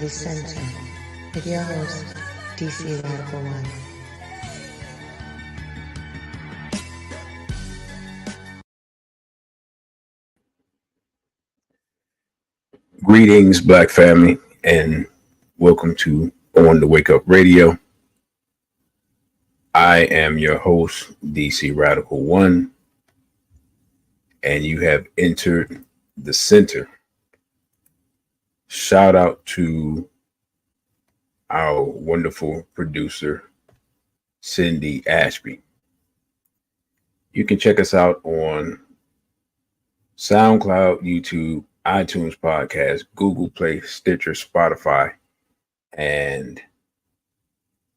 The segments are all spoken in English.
The Center, with your host, DC Radical One. Greetings, Black family, and welcome to On the Wake Up Radio. I am your host, DC Radical One, and you have entered the center. Shout out to our wonderful producer, Cindy Ashby. You can check us out on SoundCloud, YouTube, iTunes Podcast, Google Play, Stitcher, Spotify, and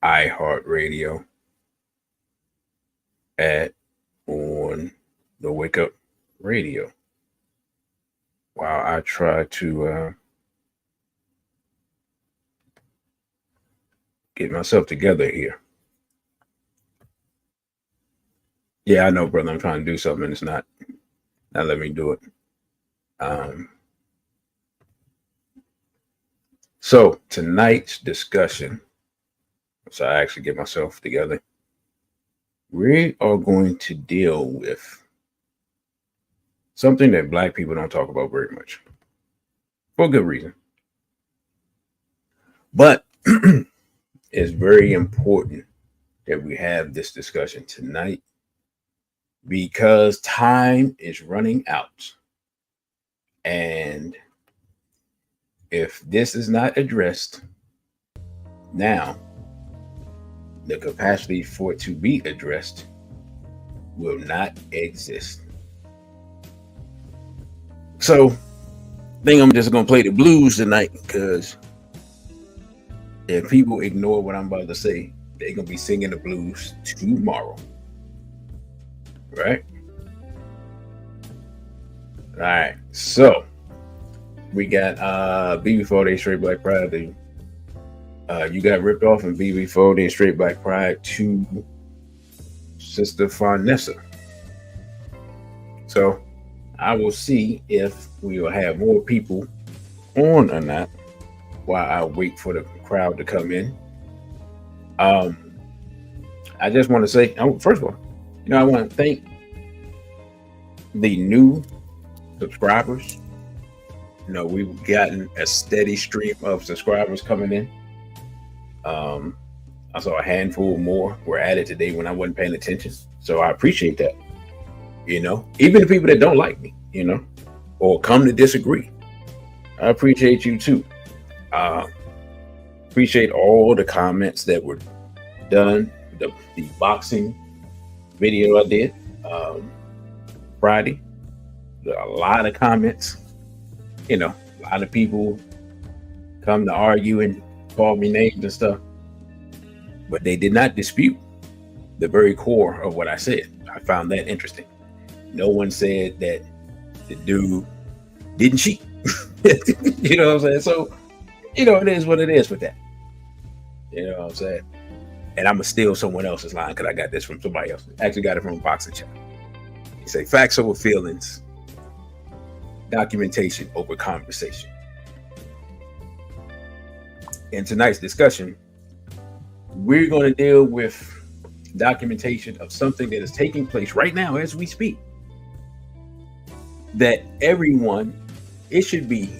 iHeartRadio at On the Wake Up Radio. While I try to get myself together here. Yeah, I know, brother. I'm trying to do something and it's not letting me do it. So tonight's discussion, so I actually get myself together, we are going to deal with something that Black people don't talk about very much, for good reason. But it's very important that we have this discussion tonight because time is running out. And if this is not addressed now, the capacity for it to be addressed will not exist. So I think I'm just going to play the blues tonight because if people ignore what I'm about to say, they're going to be singing the blues tomorrow. Right? All right. So we got BB4 Day Straight Black Pride. You got ripped off in BB4 Day Straight Black Pride to Sister Farnessa. So I will see if we will have more people on or not while I wait for the crowd to come in. I just want to say, first of all, I want to thank the new subscribers. We've gotten a steady stream of subscribers coming in. I saw a handful more were added today when I wasn't paying attention. So I appreciate that. Even the people that don't like me, or come to disagree. I appreciate you too. Appreciate all the comments that were done. The boxing video I did Friday. A lot of comments. A lot of people come to argue and call me names and stuff, but they did not dispute the very core of what I said. I found that interesting. No one said that the dude didn't cheat. You know what I'm saying? So, it is what it is with that. You know what I'm saying? And I'm going to steal someone else's line because I got this from somebody else. Actually got it from a boxing chat. He say, facts over feelings, documentation over conversation. In tonight's discussion, we're going to deal with documentation of something that is taking place right now as we speak. That everyone, it should be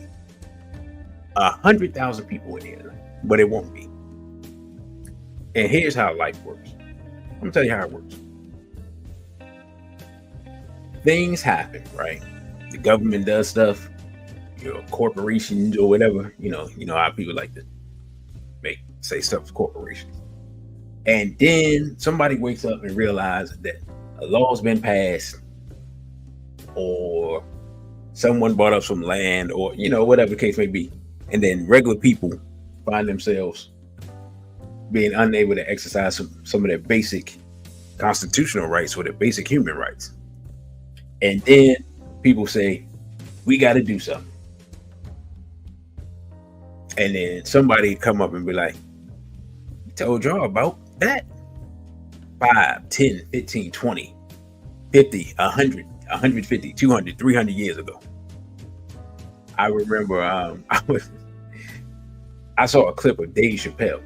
100,000 people in here tonight, but it won't be. And here's how life works. I'm going to tell you how it works. Things happen, right? The government does stuff, corporations or whatever, how people like to say stuff to corporations. And then somebody wakes up and realizes that a law's been passed, or someone bought up some land, or, whatever the case may be. And then regular people find themselves being unable to exercise some of their basic constitutional rights or their basic human rights. And then people say, we got to do something. And then somebody come up and be like, I told y'all about that 5, 10, 15, 20, 50, 100, 150, 200, 300 years ago. I remember I saw a clip of Dave Chappelle,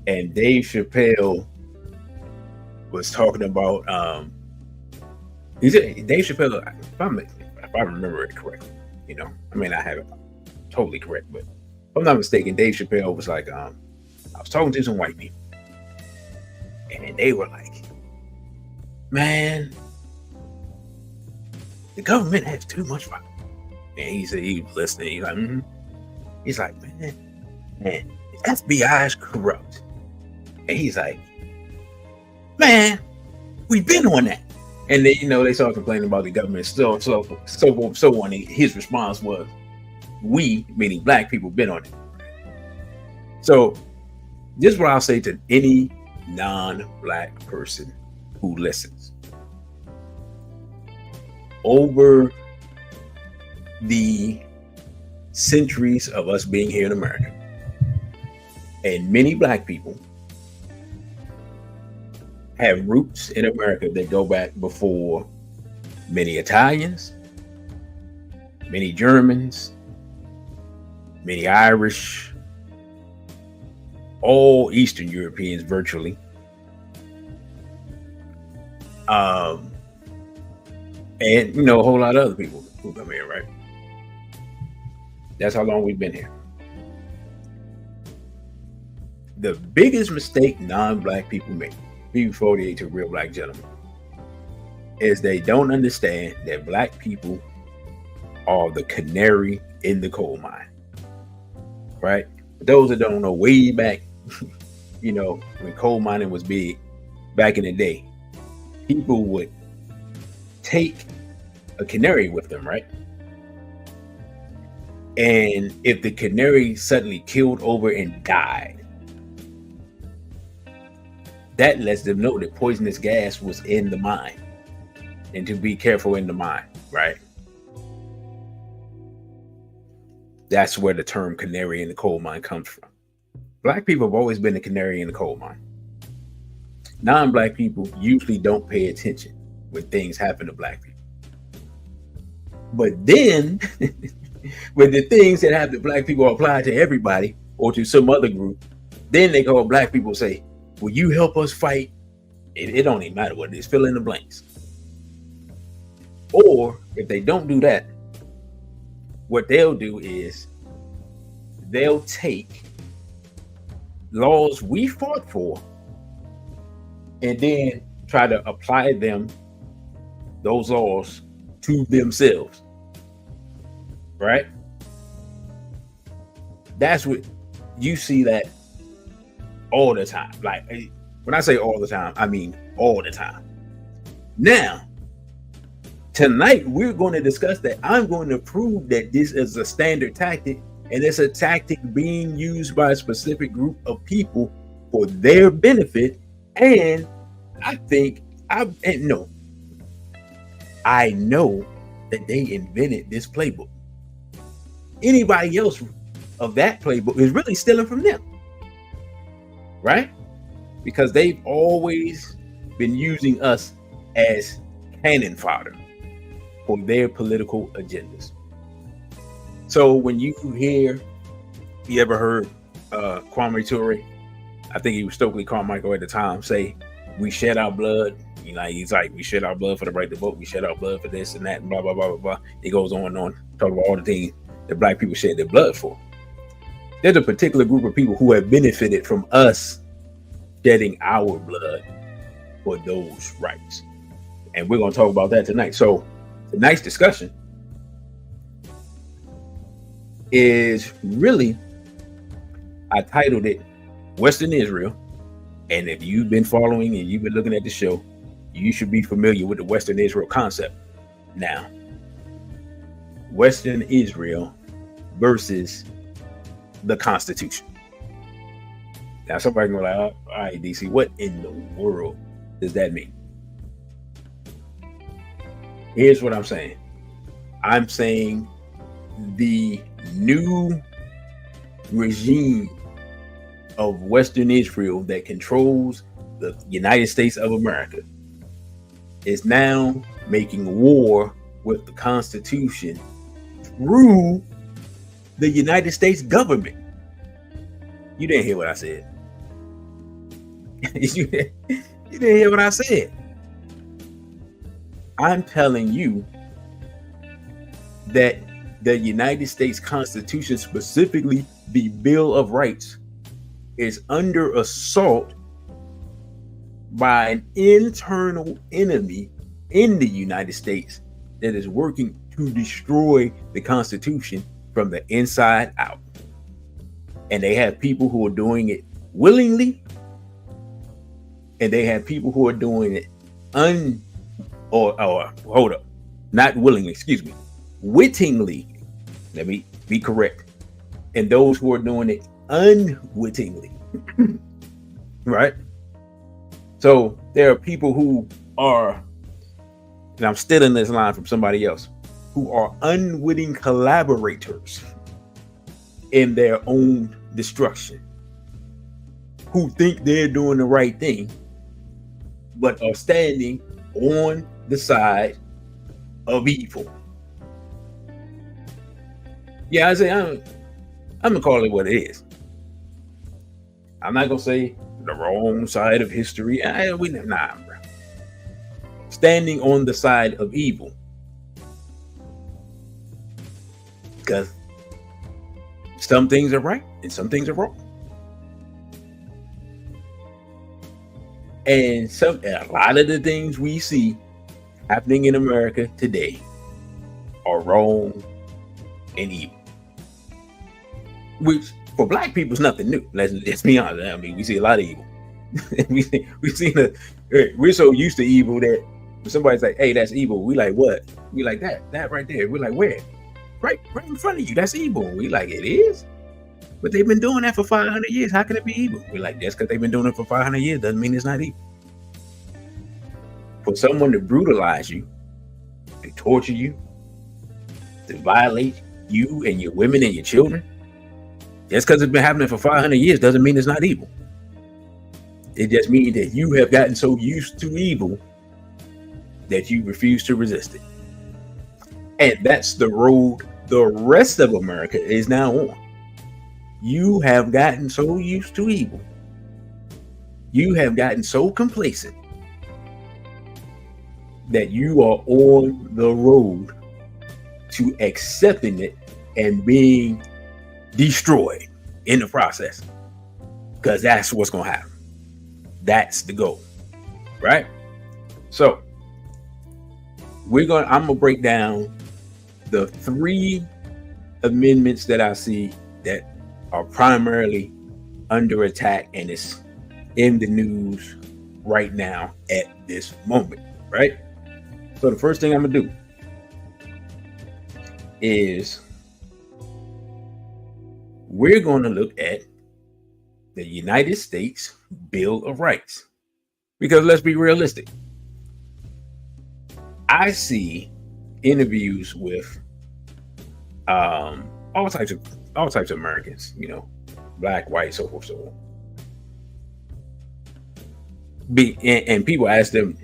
and Dave Chappelle was talking about he said Dave Chappelle, if I remember it correctly, I mean I have it totally correct, but if I'm not mistaken, Dave Chappelle was like, I was talking to some white people, and they were like, man, the government has too much power. And he said he was listening. He's like, He's like, man, the FBI is corrupt. And he's like, man, we've been on that. And then, they started complaining about the government, so on. His response was, we, meaning black people, been on it. So this is what I'll say to any non-black person who listens. Over the centuries of us being here in America, and many black people have roots in America that go back before many Italians, many Germans, many Irish, all Eastern Europeans virtually. And a whole lot of other people who come here, right? That's how long we've been here. The biggest mistake non-black people make, BB48 to real black gentlemen, is they don't understand that black people are the canary in the coal mine, right? For those that don't know, way back, when coal mining was big, back in the day, people would take a canary with them, right? And if the canary suddenly killed over and died, that lets them know that poisonous gas was in the mine, and to be careful in the mine, right? That's where the term canary in the coal mine comes from. Black people have always been the canary in the coal mine. Non-black people usually don't pay attention when things happen to black people. But then, when the things that happen to black people apply to everybody or to some other group, then they call black people and say, will you help us fight? It don't even matter what it is, fill in the blanks. Or if they don't do that, what they'll do is they'll take laws we fought for and then try to apply those laws to themselves, right? That's what you see that all the time. Like, when I say all the time, I mean all the time. Now, tonight we're going to discuss that. I'm going to prove that this is a standard tactic, and it's a tactic being used by a specific group of people for their benefit. And I know that they invented this playbook. Anybody else of that playbook is really stealing from them, right? Because they've always been using us as cannon fodder for their political agendas. So when you ever heard Kwame Ture, I think he was Stokely Carmichael at the time, say, we shed our blood. He's like, we shed our blood for the right to vote. We shed our blood for this and that and blah, blah, blah, blah, blah. He goes on and on, talking about all the things that black people shed their blood for. There's a particular group of people who have benefited from us shedding our blood for those rights. And we're going to talk about that tonight. So tonight's discussion is really, I titled it Western Israel. And if you've been following and you've been looking at the show, you should be familiar with the Western Israel concept. Now, Western Israel versus the Constitution. Now, somebody can go like, all right, DC, what in the world does that mean? Here's what I'm saying. I'm saying the new regime of Western Israel that controls the United States of America is now making war with the Constitution through the United States government. You didn't hear what I said. you didn't hear what I said. I'm telling you that the United States Constitution, specifically the Bill of Rights, is under assault by an internal enemy in the United States that is working to destroy the Constitution from the inside out. And they have people who are doing it willingly, and they have people who are doing it not willingly, wittingly. Let me be correct. And those who are doing it unwittingly. Right? So there are people who are, and I'm stealing this line from somebody else, who are unwitting collaborators in their own destruction, who think they're doing the right thing, but are standing on the side of evil. Yeah, I say I'm gonna call it what it is. I'm not gonna say the wrong side of history. Bro. Standing on the side of evil, because some things are right and some things are wrong. And a lot of the things we see happening in America today are wrong and evil. Which for black people is nothing new. Let's be honest. I mean, we see a lot of evil. We're so used to evil that when somebody's like, "Hey, that's evil," we like, "What?" We like that right there. We're like, "Where?" Right in front of you. That's evil. And we like, "It is." But they've been doing that for 500 years. How can it be evil? We're like, just because they've been doing it for 500 years doesn't mean it's not evil. For someone to brutalize you, to torture you, to violate you and your women and your children, just because it's been happening for 500 years doesn't mean it's not evil. It just means that you have gotten so used to evil that you refuse to resist it. And that's the road the rest of America is now on. You have gotten so used to evil. You have gotten so complacent that you are on the road to accepting it and being destroyed in the process. Because that's what's going to happen. That's the goal. Right? So, I'm going to break down the 3 amendments that I see that are primarily under attack and it's in the news right now at this moment, right? So the first thing I'm gonna do is we're going to look at the United States Bill of Rights, because let's be realistic. I see interviews with all types of Americans, black, white, so forth, so on. And people ask them,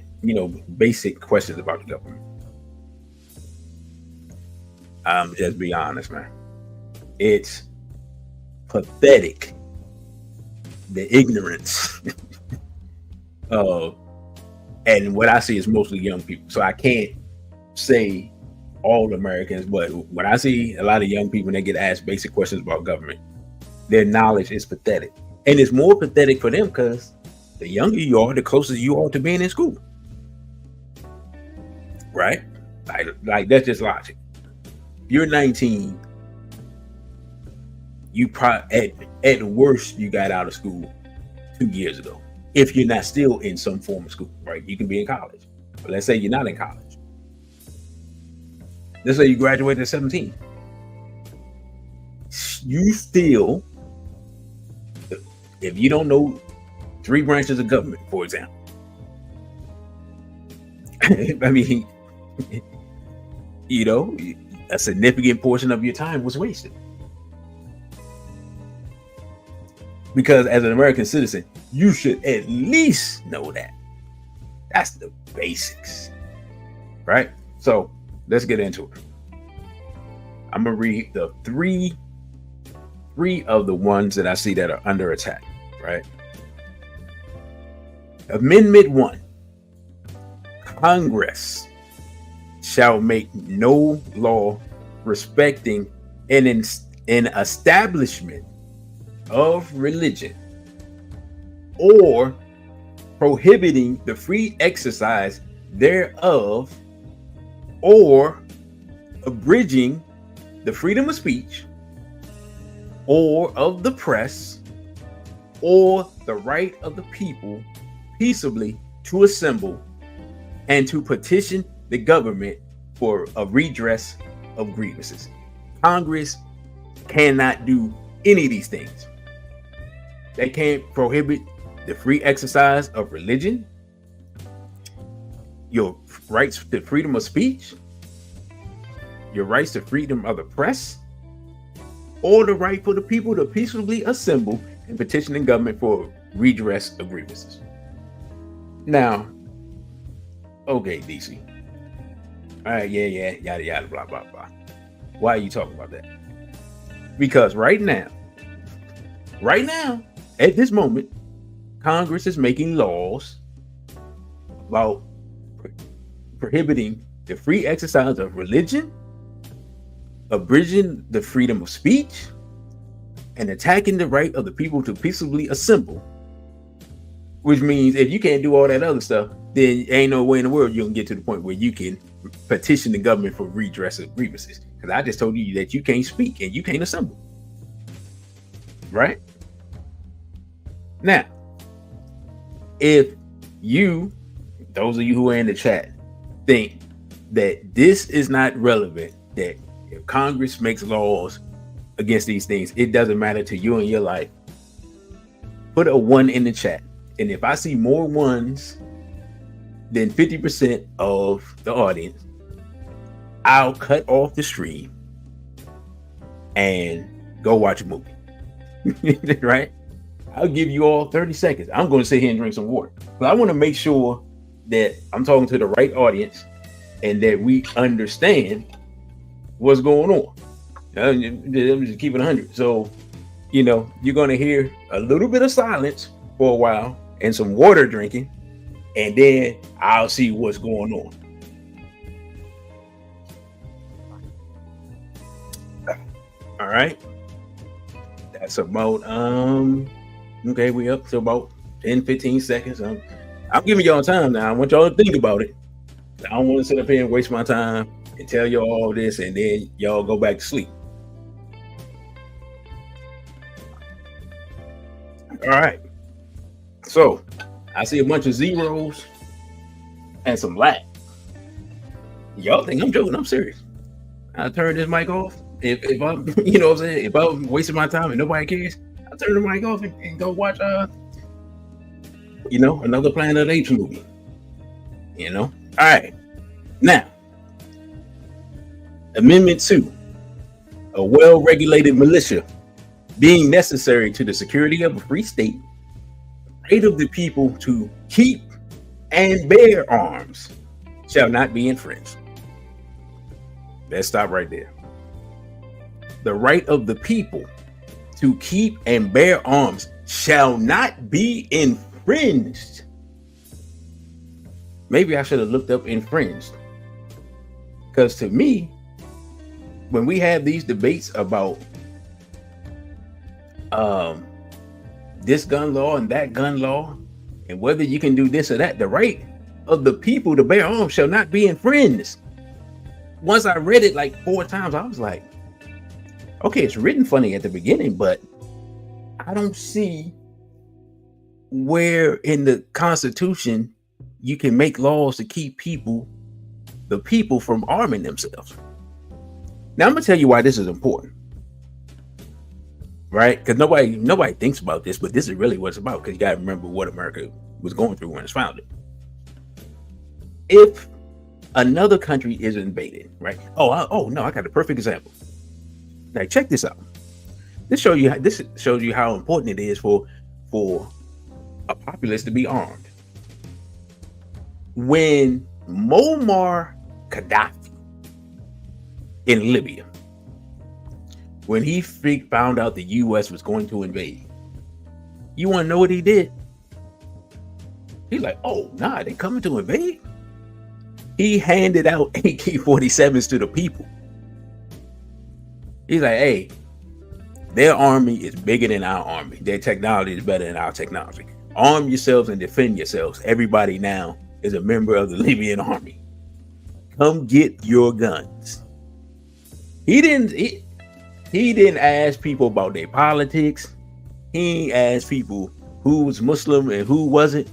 basic questions about the government. Just be honest, man. It's pathetic, the ignorance. And what I see is mostly young people. So I can't say all Americans, but when I see a lot of young people and they get asked basic questions about government, their knowledge is pathetic. And it's more pathetic for them because the younger you are, the closer you are to being in school. Right? Like that's just logic. If you're 19, you probably at worst you got out of school 2 years ago. If you're not still in some form of school, right? You can be in college. But let's say you're not in college. Let's say you graduated at 17. You still, if you don't know 3 branches of government, for example, I mean, a significant portion of your time was wasted. Because as an American citizen, you should at least know that. That's the basics, right? So let's get into it. I'm going to read the 3 three of the ones that I see that are under attack, right? Amendment 1. Congress shall make no law respecting an establishment of religion or prohibiting the free exercise thereof or abridging the freedom of speech or of the press or the right of the people peaceably to assemble and to petition the government for a redress of grievances. Congress cannot do any of these things. They can't prohibit the free exercise of religion, your rights to freedom of speech, your rights to freedom of the press, or the right for the people to peacefully assemble and petition the government for redress of grievances. Now, okay, DC. All right, yeah, yada, yada, blah, blah, blah. Why are you talking about that? Because right now, at this moment, Congress is making laws about prohibiting the free exercise of religion, abridging the freedom of speech, and attacking the right of the people to peaceably assemble. Which means if you can't do all that other stuff, then ain't no way in the world you can get to the point where you can petition the government for redress of grievances. Because I just told you that you can't speak and you can't assemble. Right? Now, if you, those of you who are in the chat, think that this is not relevant, that if Congress makes laws against these things, it doesn't matter to you and your life, put a 1 in the chat. And if I see more ones than 50% of the audience, I'll cut off the stream and go watch a movie. Right? I'll give you all 30 seconds. I'm going to sit here and drink some water. But I want to make sure that I'm talking to the right audience and that we understand what's going on. I'm just keeping 100. So, you're going to hear a little bit of silence for a while and some water drinking, and then I'll see what's going on. All right. That's about, okay, we up to about 10, 15 seconds. I'm giving y'all time now. I want y'all to think about it. I don't want to sit up here and waste my time and tell y'all all this and then y'all go back to sleep. All right. So I see a bunch of zeros and some lack. Y'all think I'm joking? I'm serious. I turn this mic off. If I'm, what I'm saying, if I'm wasting my time and nobody cares, I turn the mic off and go watch another Planet of the Apes movie. All right. Now, Amendment 2, a well-regulated militia being necessary to the security of a free state, the right of the people to keep and bear arms shall not be infringed. Let's stop right there. The right of the people to keep and bear arms shall not be infringed. Maybe I should have looked up infringed. Because to me, when we have these debates about this gun law and that gun law, and whether you can do this or that, the right of the people to bear arms shall not be infringed. Once I read it like 4 times, I was like, okay, it's written funny at the beginning, but I don't see where in the Constitution you can make laws to keep the people from arming themselves. Now I'm gonna tell you why this is important, right? Because nobody thinks about this, but this is really what it's about. Because you gotta remember what America was going through when it's founded. If another country is invaded, right? Oh no, I got a perfect example. Now check this out. This shows you how important it is for a populace to be armed. When Muammar Gaddafi in Libya when he found out the U.S. was going to invade, you want to know what he did? He's like, oh, nah, they coming to invade? He handed out AK-47s to the people. He's like, hey, their army is bigger than our army. Their technology is better than our technology. Arm yourselves and defend yourselves. Everybody now is a member of the Libyan army. Come get your guns. He didn't ask people about their politics. He asked people who was Muslim and who wasn't.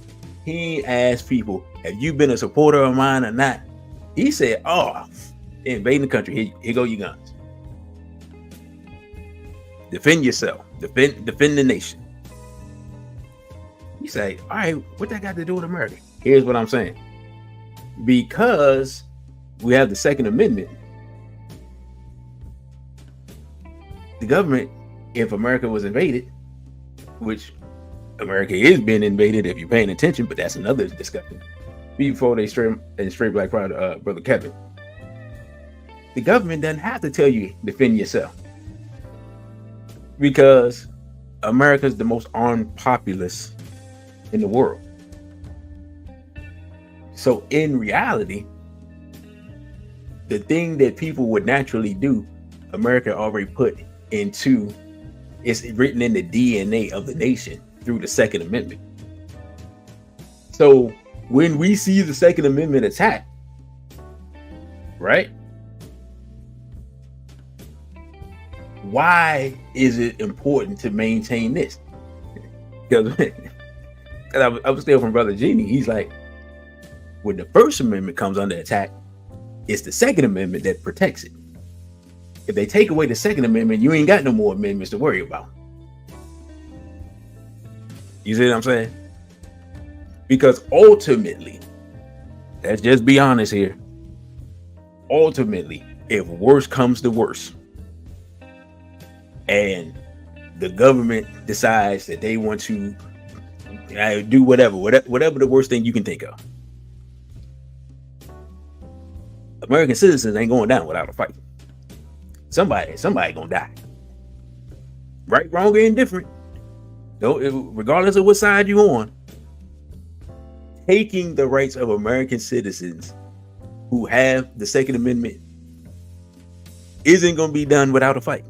He asked people, have you been a supporter of mine or not? He said, oh, invading the country, here go your guns. Defend yourself. Defend the nation. You say, all right, what that got to do with America? Here's what I'm saying. Because we have the Second Amendment, the government, if America was invaded, which America is being invaded if you're paying attention, but that's another discussion. Before they straight black pride, brother Kevin, the government doesn't have to tell you defend yourself, because America's the most armed populace in the world. So in reality, the thing that people would naturally do, America already put into, it's written in the DNA of the nation through the Second Amendment. So when we see the Second Amendment attacked, right? Why is it important to maintain this? Because I was still from Brother Genie. He's like, when the First Amendment comes under attack, it's the Second Amendment that protects it. If they take away the Second Amendment, you ain't got no more amendments to worry about. You see what I'm saying? Because ultimately, let's just be honest here. Ultimately, if worse comes to worse, and the government decides that they want to do whatever the worst thing you can think of, American citizens ain't going down without a fight. Somebody gonna die. Right, wrong, or indifferent. Regardless of what side you're on, taking the rights of American citizens who have the Second Amendment isn't going to be done without a fight.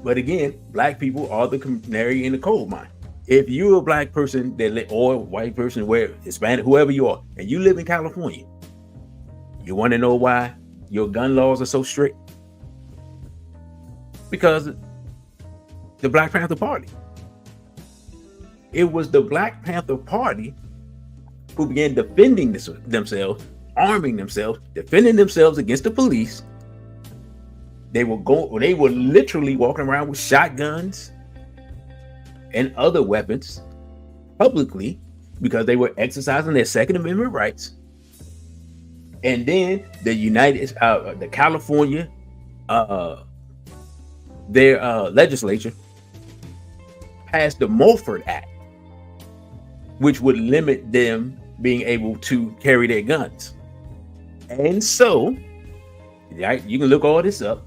But again, black people are the canary in the coal mine. If you're a black person or a white person, where Hispanic, whoever you are, and you live in California, you want to know why your gun laws are so strict? Because the Black Panther Party. It was the Black Panther Party who began defending themselves, arming themselves, defending themselves against the police. They were literally walking around with shotguns and other weapons publicly because they were exercising their Second Amendment rights. And then the California, their legislature passed the Mulford Act, which would limit them being able to carry their guns. And so, right, you can look all this up.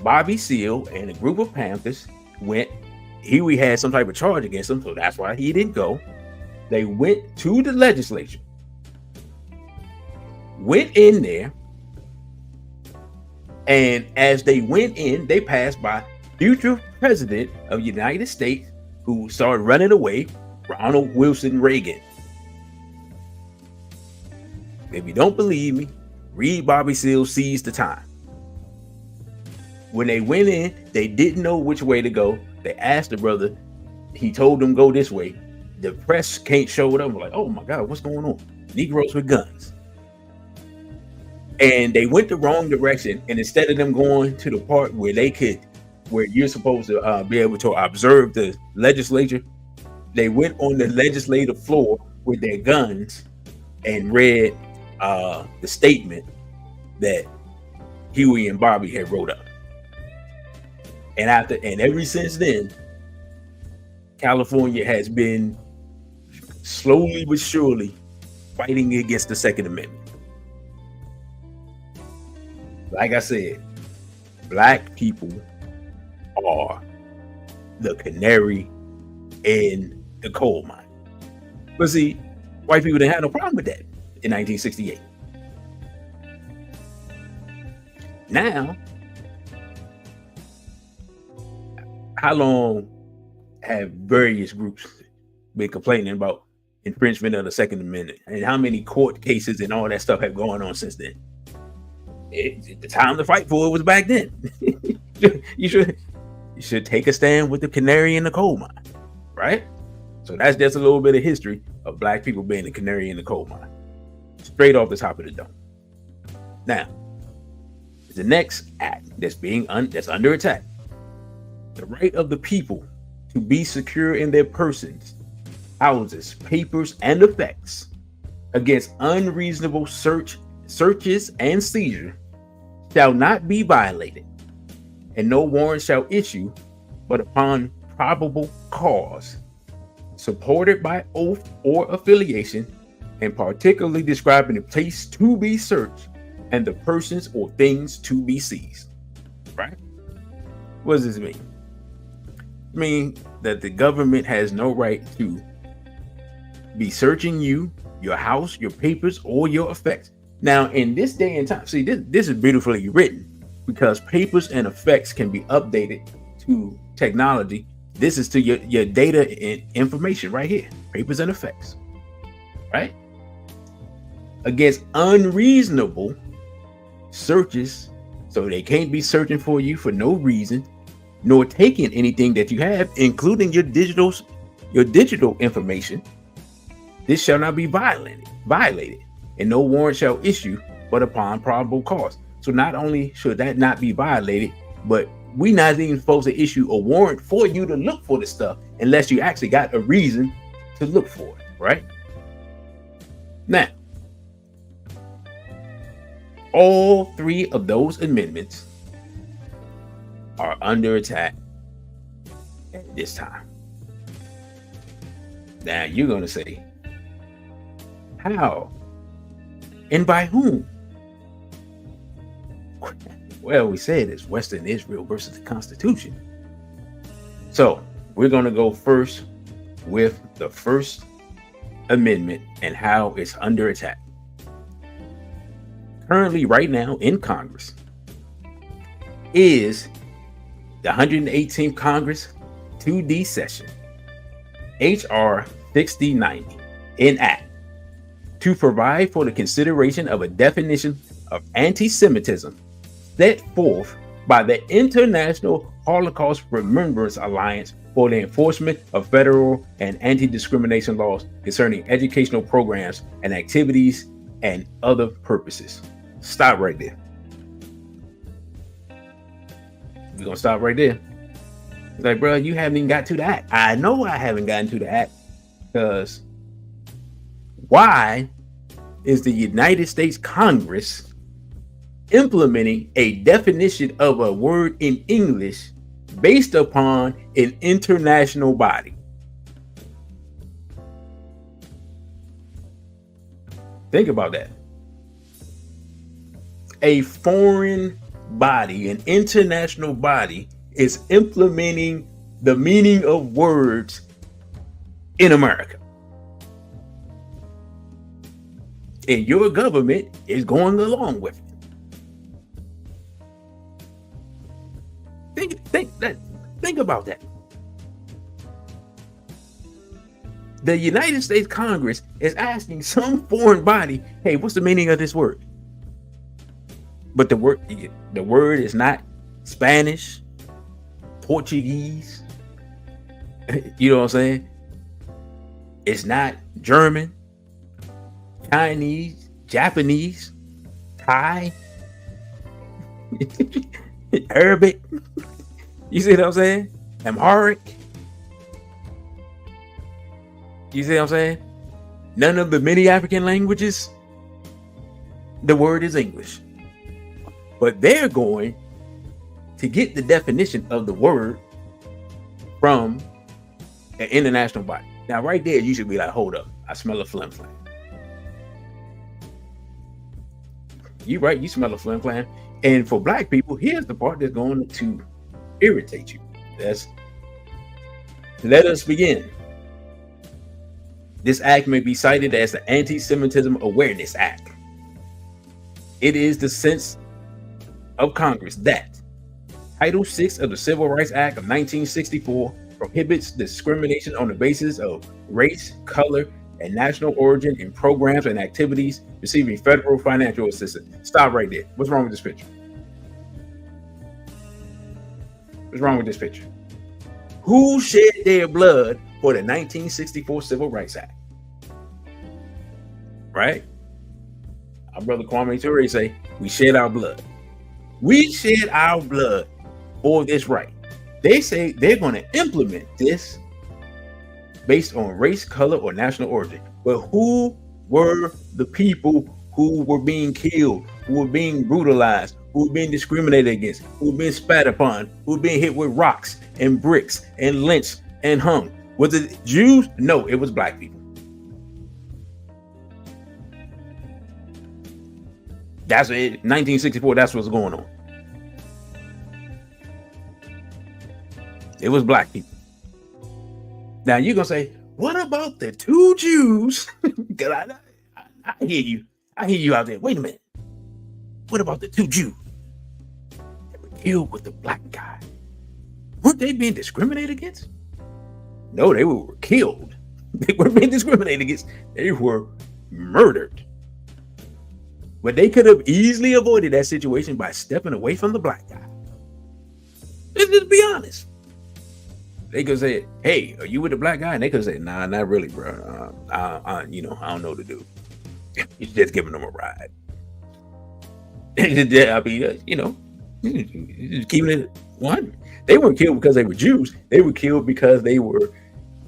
Bobby Seale and a group of Panthers we had some type of charge against him, so that's why he didn't go. They went to the legislature, went in there, and as they went in, they passed by future president of the United States, who started running away, Ronald Wilson Reagan. If you don't believe me, read Bobby Seale Seize the Time. When they went in, they didn't know which way to go. They asked the brother. He told them go this way. The press can't show it up. We're like, oh my God, what's going on? Negroes with guns. And they went the wrong direction. And instead of them going to the part where you're supposed to be able to observe the legislature, they went on the legislative floor with their guns and read the statement that Huey and Bobby had wrote up. And ever since then, California has been slowly but surely fighting against the Second Amendment. Like I said, black people are the canary in the coal mine. But see, white people didn't have no problem with that in 1968. Now, how long have various groups been complaining about infringement of the Second Amendment, and how many court cases and all that stuff have gone on since then? The time to fight for it was back then. you should take a stand with the canary in the coal mine, right? So that's just a little bit of history of black people being the canary in the coal mine, straight off the top of the dome. Now, the next act that's under attack: the right of the people to be secure in their persons, houses, papers, and effects against unreasonable searches and seizure shall not be violated, and no warrant shall issue but upon probable cause, supported by oath or affiliation, and particularly describing the place to be searched and the persons or things to be seized. Right? What does this mean? It means that the government has no right to be searching you, your house, your papers, or your effects. Now, in this day and time, see, this is beautifully written, because papers and effects can be updated to technology. This is to your data and information right here, papers and effects, right? Against unreasonable searches, so they can't be searching for you for no reason, nor taking anything that you have, including your digital information. This shall not be violated, and no warrant shall issue but upon probable cause. So not only should that not be violated, but we not even supposed to issue a warrant for you to look for the stuff unless you actually got a reason to look for it, right? Now, all three of those amendments are under attack at this time. Now you're going to say, how and by whom? Well, we said it's Western Israel versus the Constitution. So we're going to go first with the First Amendment and how it's under attack. Currently, right now in Congress, is the 118th Congress 2D session, H.R. 6090, enact to provide for the consideration of a definition of anti-Semitism set forth by the International Holocaust Remembrance Alliance for the enforcement of federal and anti-discrimination laws concerning educational programs and activities and other purposes. Stop right there. We're going to stop right there. It's like, bro, you haven't even got to the act. I know I haven't gotten to the act, because why is the United States Congress implementing a definition of a word in English based upon an international body? Think about that. A foreign body, an international body, is implementing the meaning of words in America. And your government is going along with it. Think about that. The United States Congress is asking some foreign body, hey, what's the meaning of this word? But the word is not Spanish, Portuguese. You know what I'm saying? It's not German, Chinese, Japanese, Thai, Arabic. You see what I'm saying? Amharic. You see what I'm saying? None of the many African languages. The word is English. But they're going to get the definition of the word from an international body. Now, right there, you should be like, hold up. I smell a flim flam. You right, you smell a flim flam. And for black people, here's the part that's going to irritate you. Let us begin. This act may be cited as the Anti-Semitism Awareness Act. It is the sense of Congress that Title VI of the Civil Rights Act of 1964 prohibits discrimination on the basis of race, color, and national origin in programs and activities receiving federal financial assistance. Stop right there. What's wrong with this picture? What's wrong with this picture? Who shed their blood for the 1964 Civil Rights Act? Right? Our brother Kwame Ture say, we shed our blood. We shed our blood for this right. They say they're going to implement this based on race, color, or national origin. But who were the people who were being killed, who were being brutalized, who were being discriminated against, who were being spat upon, who were being hit with rocks and bricks and lynched and hung? Was it Jews? No, it was black people. That's it. 1964, that's what's going on. It was black people. Now you're going to say, what about the two Jews? Because I hear you. I hear you out there. Wait a minute. What about the two Jews that were killed with the black guy? Weren't they being discriminated against? No, they were killed. They weren't being discriminated against. They were murdered. But they could have easily avoided that situation by stepping away from the black guy. Let's just be honest. They could say, hey, are you with the black guy? And they could say, nah, not really, bro. I don't know what to do. He's just giving them a ride. I mean, keeping it one. They weren't killed because they were Jews. They were killed because they were,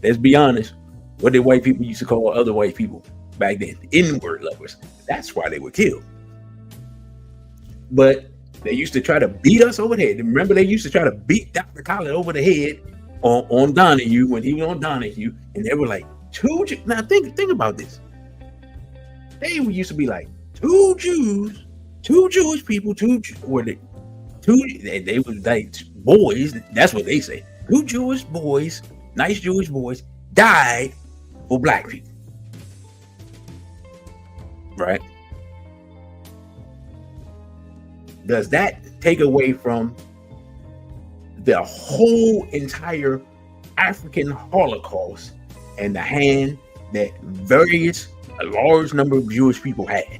let's be honest, what did white people used to call other white people back then? N-word lovers. That's why they were killed. But they used to try to beat us over the head. Remember, they used to try to beat Dr. Collins over the head on Donahue when he was on Donahue, and they were like, now think about this. They used to be like, two Jewish people, they were like boys, that's what they say. Two Jewish boys, nice Jewish boys, died for black people. Right? Does that take away from the whole entire African Holocaust and the hand that a large number of Jewish people had?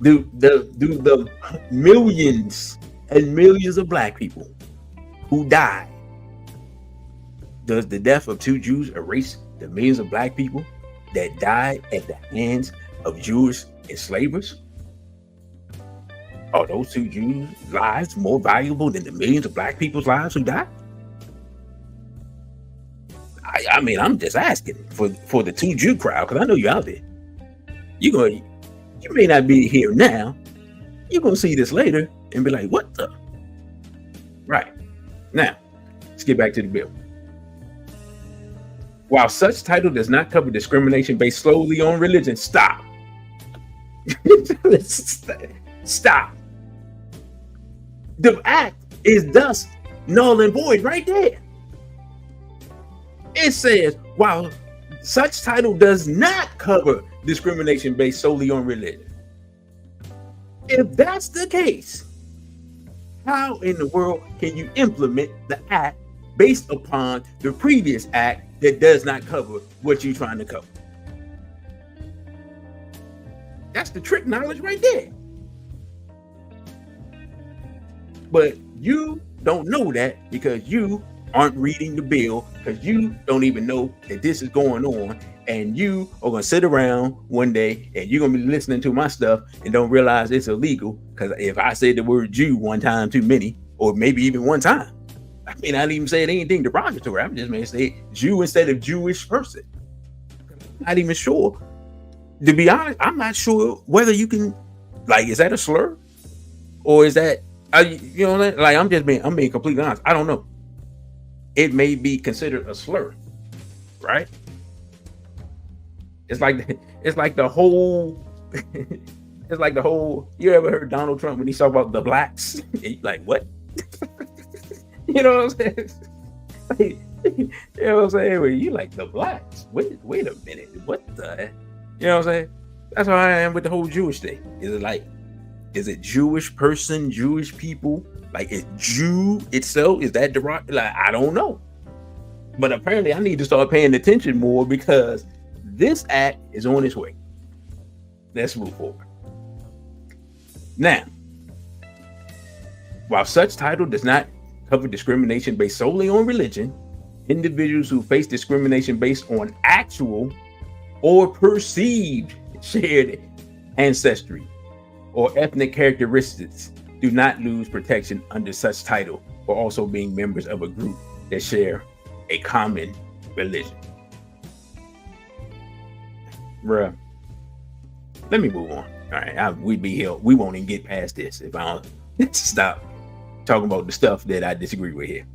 Do the millions and millions of black people who died, does the death of two Jews erase the millions of black people that died at the hands of Jewish enslavers? Are those two Jews' lives more valuable than the millions of black people's lives who died? I mean, I'm just asking for the two Jew crowd, because I know you're out there. You may not be here now. You're going to see this later and be like, what the? Right. Now, let's get back to the bill. While such title does not cover discrimination based solely on religion, stop. Stop. The act is thus null and void right there. It says, while such title does not cover discrimination based solely on religion. If that's the case, how in the world can you implement the act based upon the previous act that does not cover what you're trying to cover? That's the trick knowledge right there. But you don't know that because you aren't reading the bill, because you don't even know that this is going on, and you are going to sit around one day and you're going to be listening to my stuff and don't realize it's illegal because if I said the word Jew one time too many, or maybe even one time, I may not even say anything derogatory. I'm just going to say Jew instead of Jewish person. I'm not even sure. To be honest, I'm not sure whether you can, like, is that a slur? Or is that, you know, like, I'm being completely honest. I don't know. It may be considered a slur, right? It's like the whole It's like the whole. You ever heard Donald Trump when he talk about the blacks? Like what? You know what I'm saying? Like, you know what I'm saying? Well, you like the blacks? Wait a minute. What the? You know what I'm saying? That's how I am with the whole Jewish thing. Is it Jewish person, Jewish people? Like, is Jew itself, is that derogatory? Like, I don't know. But apparently I need to start paying attention more because this act is on its way. Let's move forward. Now, while such title does not cover discrimination based solely on religion, individuals who face discrimination based on actual or perceived shared ancestry or ethnic characteristics do not lose protection under such title for also being members of a group that share a common religion. Bruh, let me move on. All right, we won't even get past this if I don't stop talking about the stuff that I disagree with here.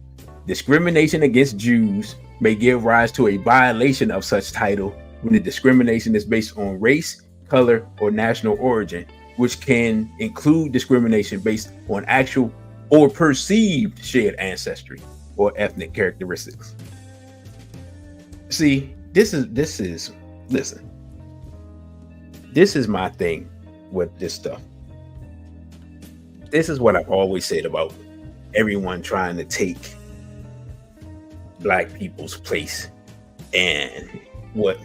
Discrimination against Jews may give rise to a violation of such title when the discrimination is based on race, color, or national origin, which can include discrimination based on actual or perceived shared ancestry or ethnic characteristics. See, this is my thing with this stuff. This is what I've always said about everyone trying to take black people's place and what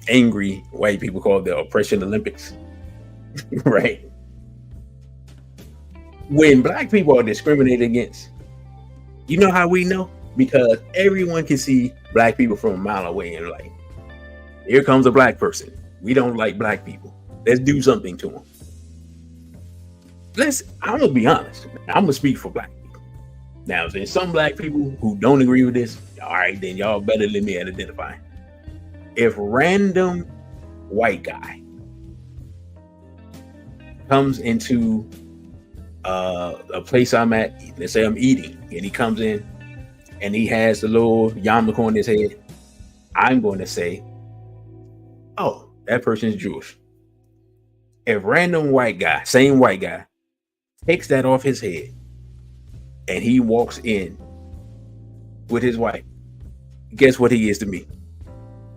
angry white people call the oppression Olympics. Right? When black people are discriminated against, you know how we know? Because everyone can see black people from a mile away and like, here comes a black person. We don't like black people. Let's do something to them. I'm gonna be honest. I'm gonna speak for black people. Now, if there's some black people who don't agree with this, all right, then y'all better than me at identifying. If random white guy comes into a place I'm at, let's say I'm eating, and he comes in and he has the little yarmulke on his head, I'm going to say, oh, that person's Jewish. If random white guy, same white guy, takes that off his head and he walks in with his wife, guess what he is to me?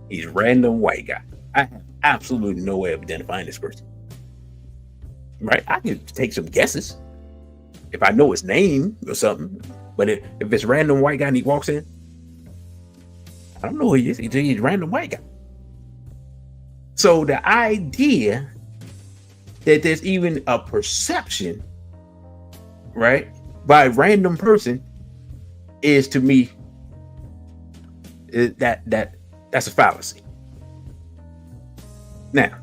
He's random white guy. I have absolutely no way of identifying this person. Right? I can take some guesses if I know his name or something. But if it's random white guy and he walks in, I don't know who he is. He's a random white guy. So the idea that there's even a perception, right, by a random person is, to me, that's a fallacy. Now,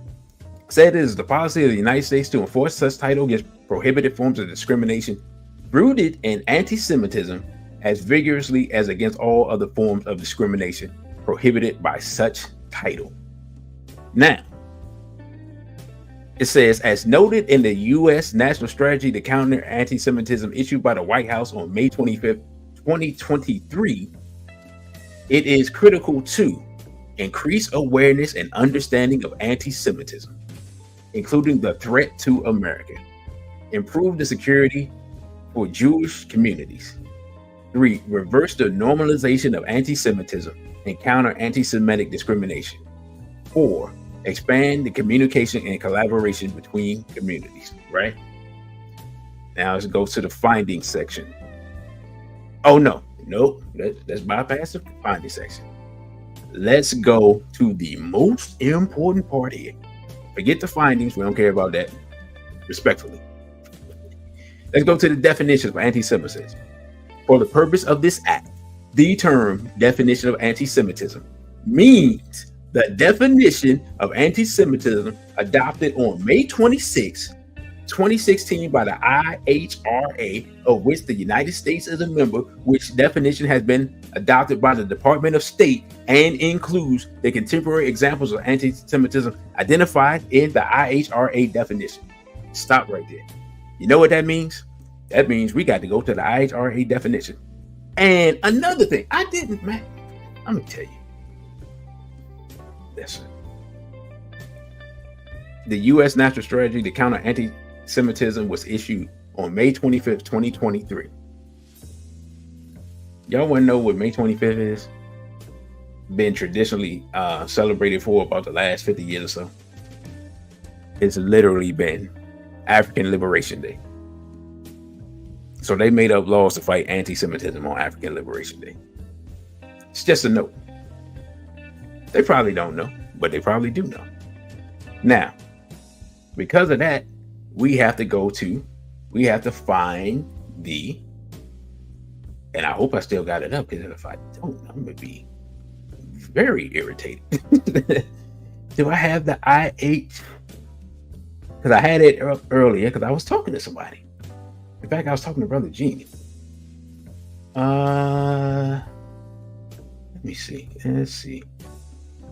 said it is the policy of the United States to enforce such title against prohibited forms of discrimination rooted in anti-Semitism as vigorously as against all other forms of discrimination prohibited by such title. Now, it says, as noted in the U.S. National Strategy to Counter Anti-Semitism issued by the White House on May 25th, 2023, it is critical to increase awareness and understanding of anti-Semitism, including the threat to America, improve the security for Jewish communities. 3, reverse the normalization of anti-Semitism and counter anti-Semitic discrimination. 4, expand the communication and collaboration between communities. Right? Now let's go to the findings section. Oh, no, let's bypass the findings section. Let's go to the most important part here. Forget the findings. We don't care about that. Respectfully. Let's go to the definitions of anti-Semitism. For the purpose of this act, the term definition of anti-Semitism means the definition of anti-Semitism adopted on May 26, 2016 by the IHRA, of which the United States is a member, which definition has been adopted by the Department of State and includes the contemporary examples of anti-Semitism identified in the IHRA definition. Stop right there. You know what that means? That means we got to go to the IHRA definition. And another thing, let me tell you. Listen. The U.S. National Strategy to Counter Anti-Semitism was issued on May 25th, 2023. Y'all want to know what May 25th is? Been traditionally celebrated for about the last 50 years or so. It's literally been African Liberation Day. So they made up laws to fight anti-Semitism on African Liberation Day. It's just a note. They probably don't know, but they probably do know. Now, because of that, we have to find the, and I hope I still got it up, because if I don't, I'm going to be very irritated. Do I have the IH? Because I had it earlier because I was talking to somebody. In fact, I was talking to Brother Gene. Let me see. Let's see.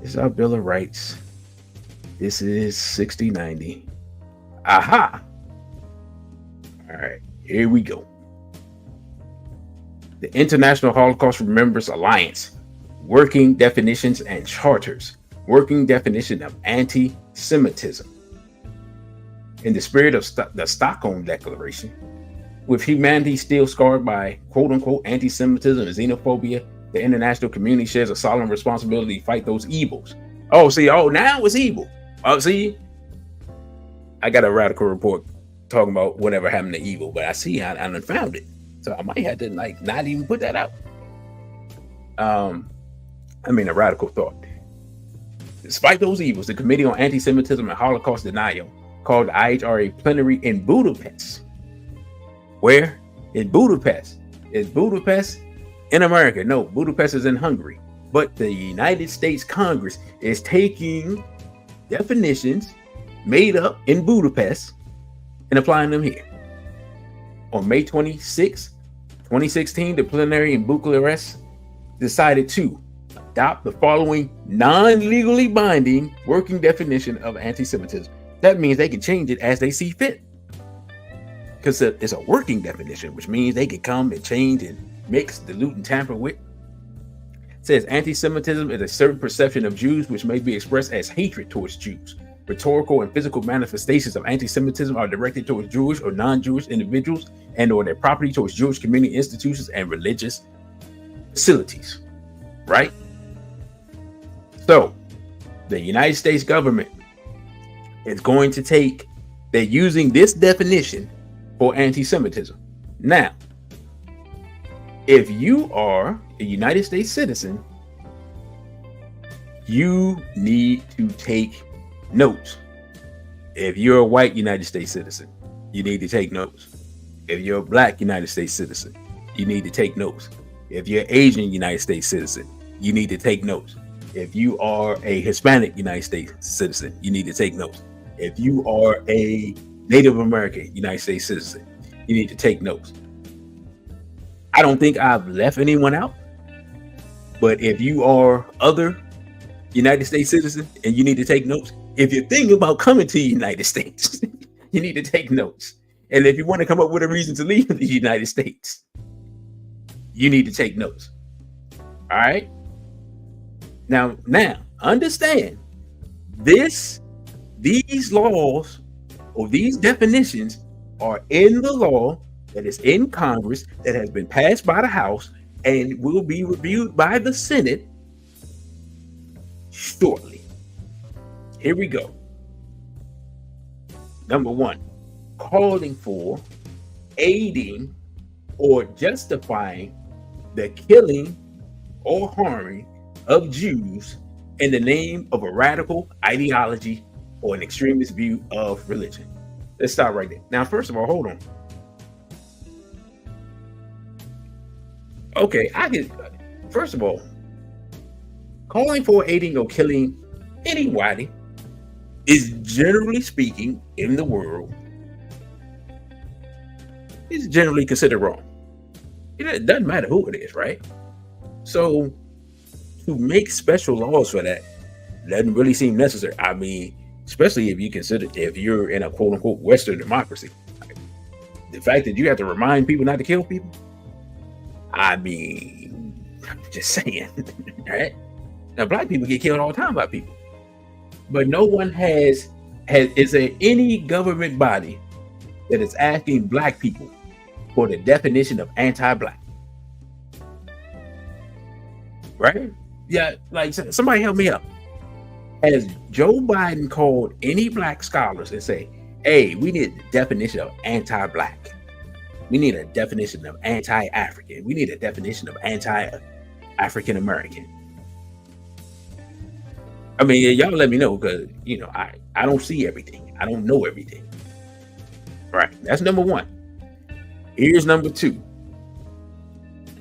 This is our Bill of Rights. This is 6090. Aha! All right, here we go. The International Holocaust Remembrance Alliance. Working definitions and charters. Working definition of anti-Semitism. In the spirit of the Stockholm Declaration, with humanity still scarred by quote-unquote anti-Semitism and xenophobia, the international community shares a solemn responsibility to fight those evils. Now it's evil. See, I got a radical report talking about whatever happened to evil, but I done found it. So I might have to not even put that out. A radical thought. Despite those evils, the Committee on Anti-Semitism and Holocaust Denial called the IHRA plenary in Budapest. Where? In Budapest. Is Budapest in America? No, Budapest is in Hungary. But the United States Congress is taking definitions made up in Budapest and applying them here. On May 26, 2016, the plenary in Bucharest decided to adopt the following non-legally binding working definition of anti-Semitism. That means they can change it as they see fit. Because it's a working definition, which means they can come and change and mix, dilute, and tamper with. It says anti-Semitism is a certain perception of Jews which may be expressed as hatred towards Jews. Rhetorical and physical manifestations of anti-Semitism are directed towards Jewish or non-Jewish individuals and or their property, towards Jewish community institutions and religious facilities. Right? So, the United States government is going to they're using this definition for anti-Semitism. Now, if you are a United States citizen, you need to take notes. If you're a white United States citizen, you need to take notes. If you're a black United States citizen, you need to take notes. If you're Asian United States citizen, you need to take notes. If you are a Hispanic United States citizen, you need to take notes. If you are a Native American United States citizen, you need to take notes. I don't think I've left anyone out, but if you are other United States citizen and you need to take notes, if you're thinking about coming to the United States, you need to take notes. And if you want to come up with a reason to leave the United States, you need to take notes. All right. Now, understand these laws or these definitions are in the law that is in Congress that has been passed by the House and will be reviewed by the Senate shortly. Here we go. Number one, calling for, aiding, or justifying the killing or harming of Jews in the name of a radical ideology or an extremist view of religion. Let's stop right there. Now, first of all, hold on. Okay, first of all, calling for, aiding, or killing anybody is, generally speaking, in the world, is generally considered wrong. It doesn't matter who it is, right? So to make special laws for that doesn't really seem necessary. I mean, especially if you're in a quote unquote Western democracy. The fact that you have to remind people not to kill people, I mean, just saying, right? Now, black people get killed all the time by people, but no one has Is there any government body that is asking black people for the definition of anti-black? Right? Yeah, like somebody help me out. Has Joe Biden called any black scholars and say, hey, we need a definition of anti-black. We need a definition of anti-African. We need a definition of anti-African American. I mean, y'all let me know, because I don't see everything. I don't know everything. Right. That's number one. Here's number two.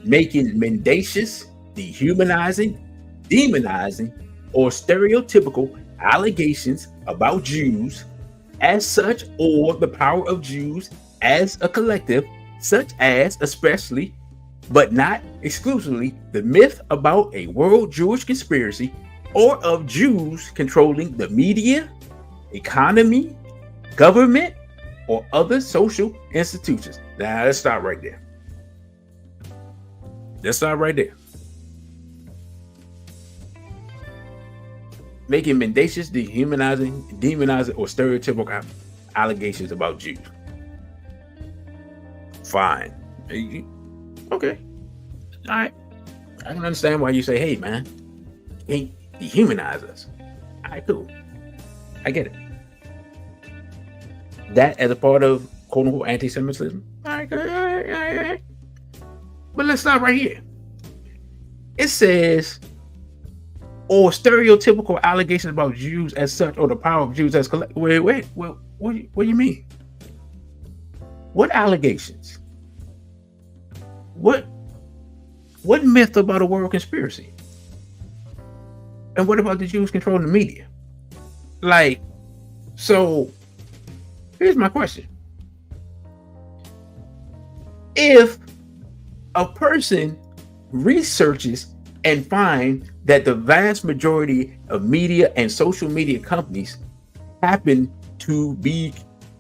Making mendacious, dehumanizing, demonizing, or stereotypical allegations about Jews as such, or the power of Jews as a collective, such as, especially, but not exclusively, the myth about a world Jewish conspiracy, or of Jews controlling the media, economy, government, or other social institutions. Now, let's stop right there. Let's stop right there. Making mendacious, dehumanizing, demonizing, or stereotypical allegations about Jews. Fine. Okay. All right. I can understand why you say, hey, man, you can't dehumanize us. All right, cool. I get it. That as a part of quote unquote anti-Semitism. All right. But let's stop right here. It says, or stereotypical allegations about Jews as such, or the power of Jews as collective. Wait. Well, what do you mean? What allegations? What myth about a world conspiracy? And what about the Jews controlling the media? Like, so here's my question. If a person researches and finds that the vast majority of media and social media companies happen to be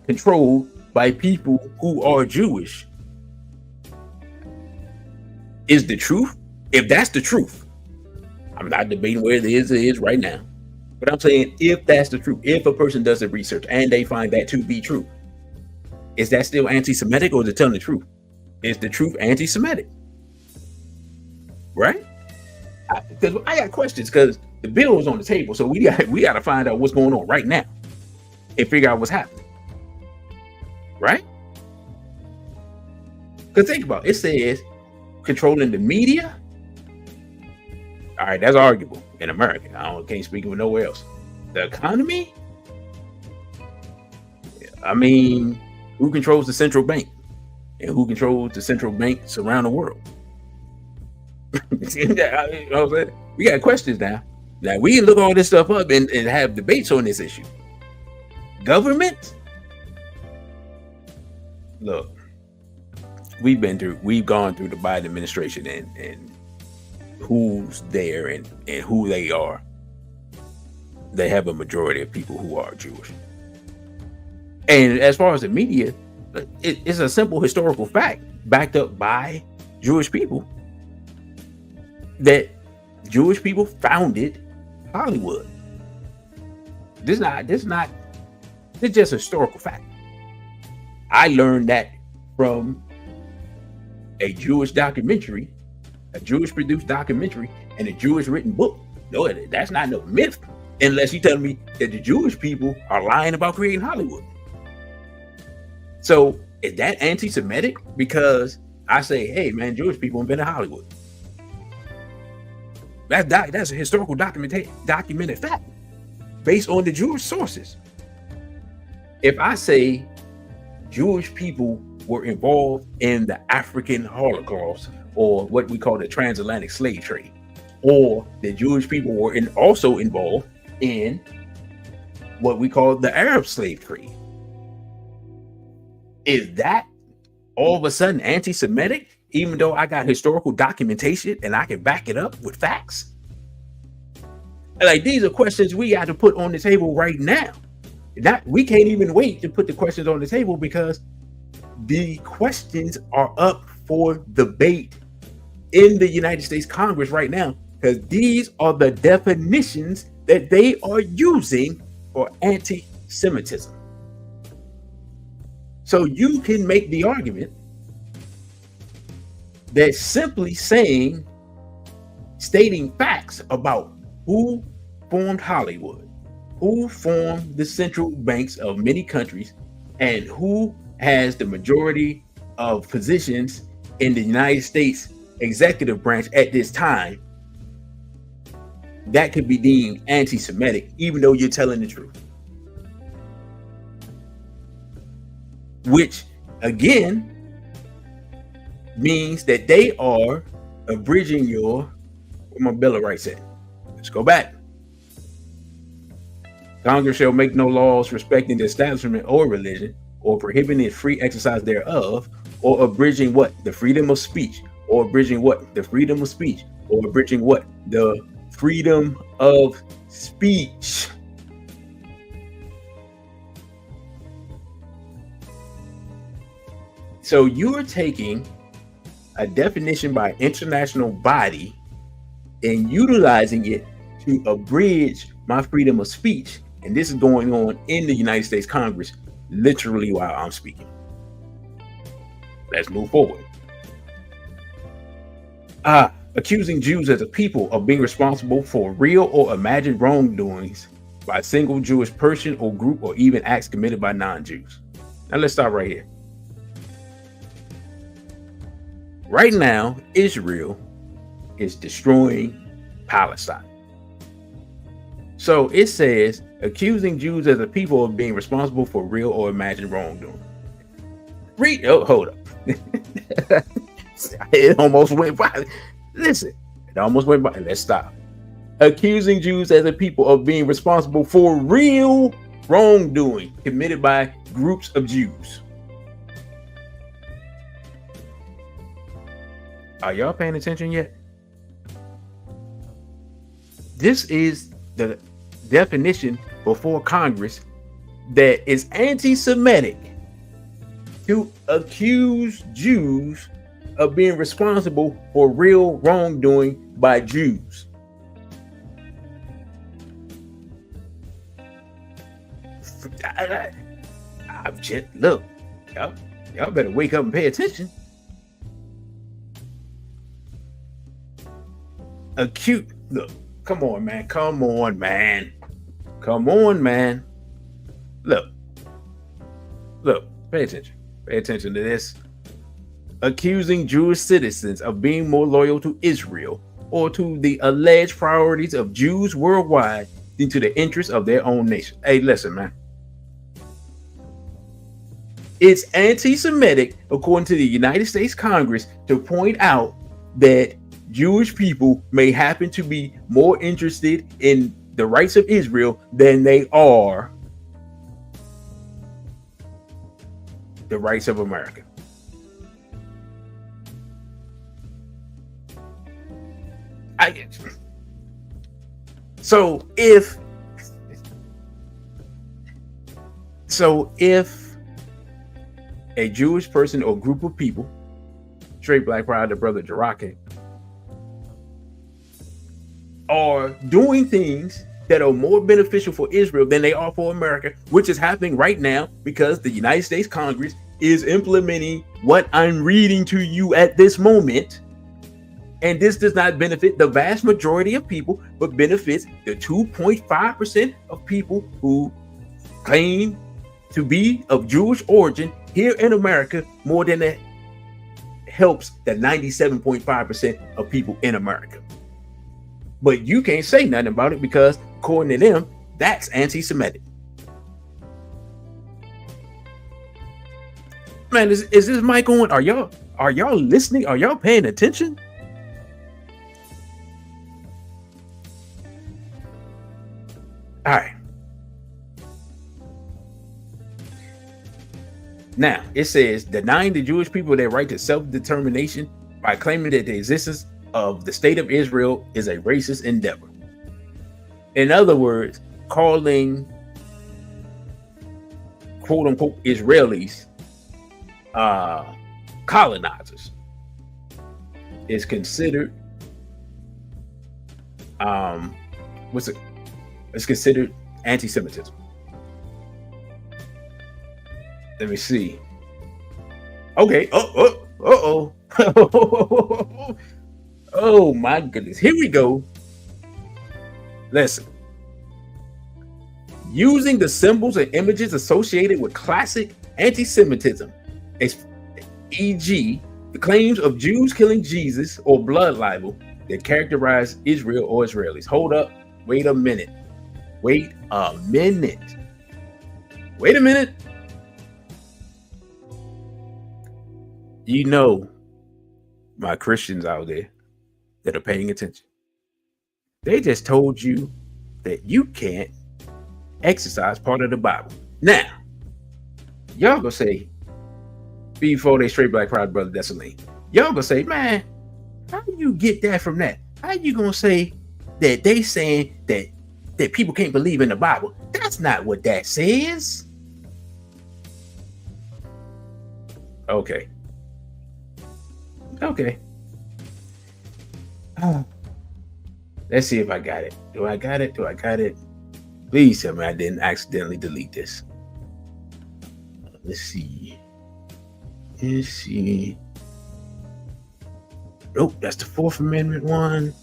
controlled by people who are Jewish, is the truth? If that's the truth, I'm not debating where it is right now, but I'm saying if that's the truth, if a person does the research and they find that to be true, is that still anti-Semitic, or is it telling the truth? Is the truth anti-Semitic? Right? Because I got questions, because the bill is on the table, so we got to find out what's going on right now and figure out what's happening. Right? Because think about it. It says controlling the media. All right, that's arguable in America. Can't speak of nowhere else. The economy. I mean, who controls the central bank, and who controls the central banks around the world? We got questions now. Now we can look all this stuff up and have debates on this issue. Government. Look, we've gone through the Biden administration and who's there and who they are. They have a majority of people who are Jewish. And as far as the media, it's a simple historical fact backed up by Jewish people that Jewish people founded Hollywood. This is just a historical fact. I learned that from a Jewish documentary, a Jewish produced documentary, and a Jewish written book. No, that's not no myth, unless you tell me that the Jewish people are lying about creating Hollywood. So is that anti-Semitic because I say, hey man, Jewish people invented Hollywood? That's a historical documented fact based on the Jewish sources. If I say Jewish people were involved in the African Holocaust, or what we call the transatlantic slave trade, or the Jewish people were also involved in what we call the Arab slave trade, is that all of a sudden anti-Semitic, even though I got historical documentation and I can back it up with facts? Like, these are questions we got to put on the table right now. We can't even wait to put the questions on the table, because the questions are up for debate in the United States Congress right now, because these are the definitions that they are using for Semitism. So you can make the argument that simply stating facts about who formed Hollywood, who formed the central banks of many countries, and who has the majority of positions in the United States executive branch at this time, that could be deemed anti-Semitic, even though you're telling the truth. Which, again, means that they are abridging where my Bill of Rights at. Let's go back. Congress shall make no laws respecting the establishment or religion, or prohibiting free exercise thereof, or abridging what? The freedom of speech, or abridging what? The freedom of speech, or abridging what? The freedom of speech. So you're taking a definition by international body and utilizing it to abridge my freedom of speech. And this is going on in the United States Congress, literally while I'm speaking. Let's move forward. Accusing Jews as a people of being responsible for real or imagined wrongdoings by a single Jewish person or group, or even acts committed by non-Jews. Now let's stop right here. Right now, Israel is destroying Palestine. So it says, accusing Jews as a people of being responsible for real or imagined wrongdoing. Hold up. It almost went by. Listen, it almost went by. Let's stop. Accusing Jews as a people of being responsible for real wrongdoing committed by groups of Jews. Are y'all paying attention yet? This is the definition before Congress that is anti-Semitic to accuse Jews of being responsible for real wrongdoing by Jews. Look, y'all better wake up and pay attention. Look, come on, man. Look, pay attention to this. Accusing Jewish citizens of being more loyal to Israel or to the alleged priorities of Jews worldwide than to the interests of their own nation. Hey, listen, man. It's anti-Semitic, according to the United States Congress, to point out that Jewish people may happen to be more interested in the rights of Israel than they are the rights of America. So if a Jewish person or group of people, straight black pride, the brother Jirake, are doing things that are more beneficial for Israel than they are for America, which is happening right now because the United States Congress is implementing what I'm reading to you at this moment. And this does not benefit the vast majority of people, but benefits the 2.5% of people who claim to be of Jewish origin here in America more than it helps the 97.5% of people in America. But you can't say nothing about it because, according to them, that's anti-Semitic. Man, is this mic on? Are y'all listening? Are y'all paying attention? All right. Now, it says, denying the Jewish people their right to self-determination by claiming that the existence of the state of Israel is a racist endeavor. In other words, calling quote unquote Israelis colonizers is considered it's considered anti-Semitism. Let me see. Okay. Oh. Oh my goodness. Here we go. Listen. Using the symbols and images associated with classic anti-Semitism, e.g., the claims of Jews killing Jesus or blood libel that characterize Israel or Israelis. Hold up. Wait a minute. Wait a minute. You know, my Christians out there that are paying attention, they just told you that you can't exercise part of the Bible. Now, y'all gonna say, before they straight black pride brother Desaline, y'all gonna say, man, how do you get that from that? How you gonna say that they saying that people can't believe in the Bible? That's not what that says. Okay. Let's see if I got it. Do I got it? Please tell me I didn't accidentally delete this. Let's see. Nope, that's the Fourth Amendment one.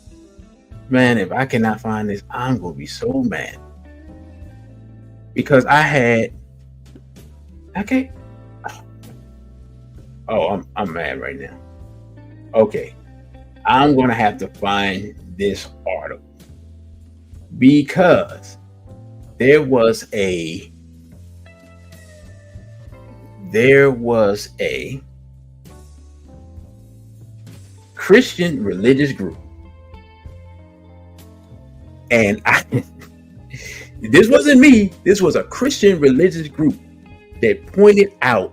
Man, if I cannot find this, I'm gonna be so mad. Because I can't. Oh, I'm mad right now. Okay. I'm gonna have to find this article. Because there was a Christian religious group, and this wasn't me, this was a Christian religious group that pointed out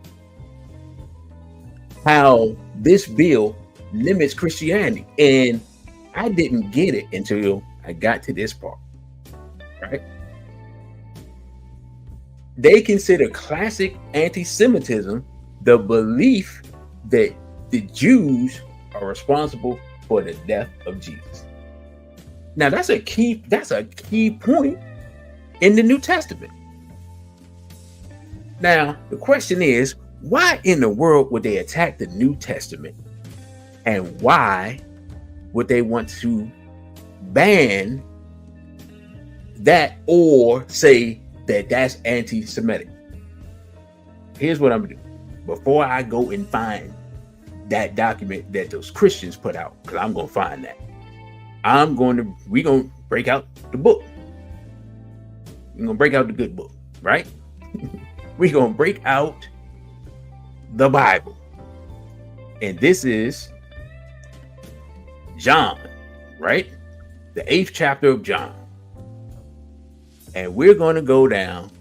how this bill limits Christianity, and I didn't get it until I got to this part, right? They consider classic anti-Semitism the belief that the Jews are responsible for the death of Jesus. Now that's a key point in the New Testament. Now the question is, why in the world would they attack the New Testament? And why would they want to ban that or say that that's anti-Semitic? Here's what I'm gonna do. Before I go and find that document that those Christians put out, because I'm gonna find that, we're gonna break out the book. We're gonna break out the good book, right? We're gonna break out the Bible. And this is John, right? The 8th chapter of John. And we're going to go down.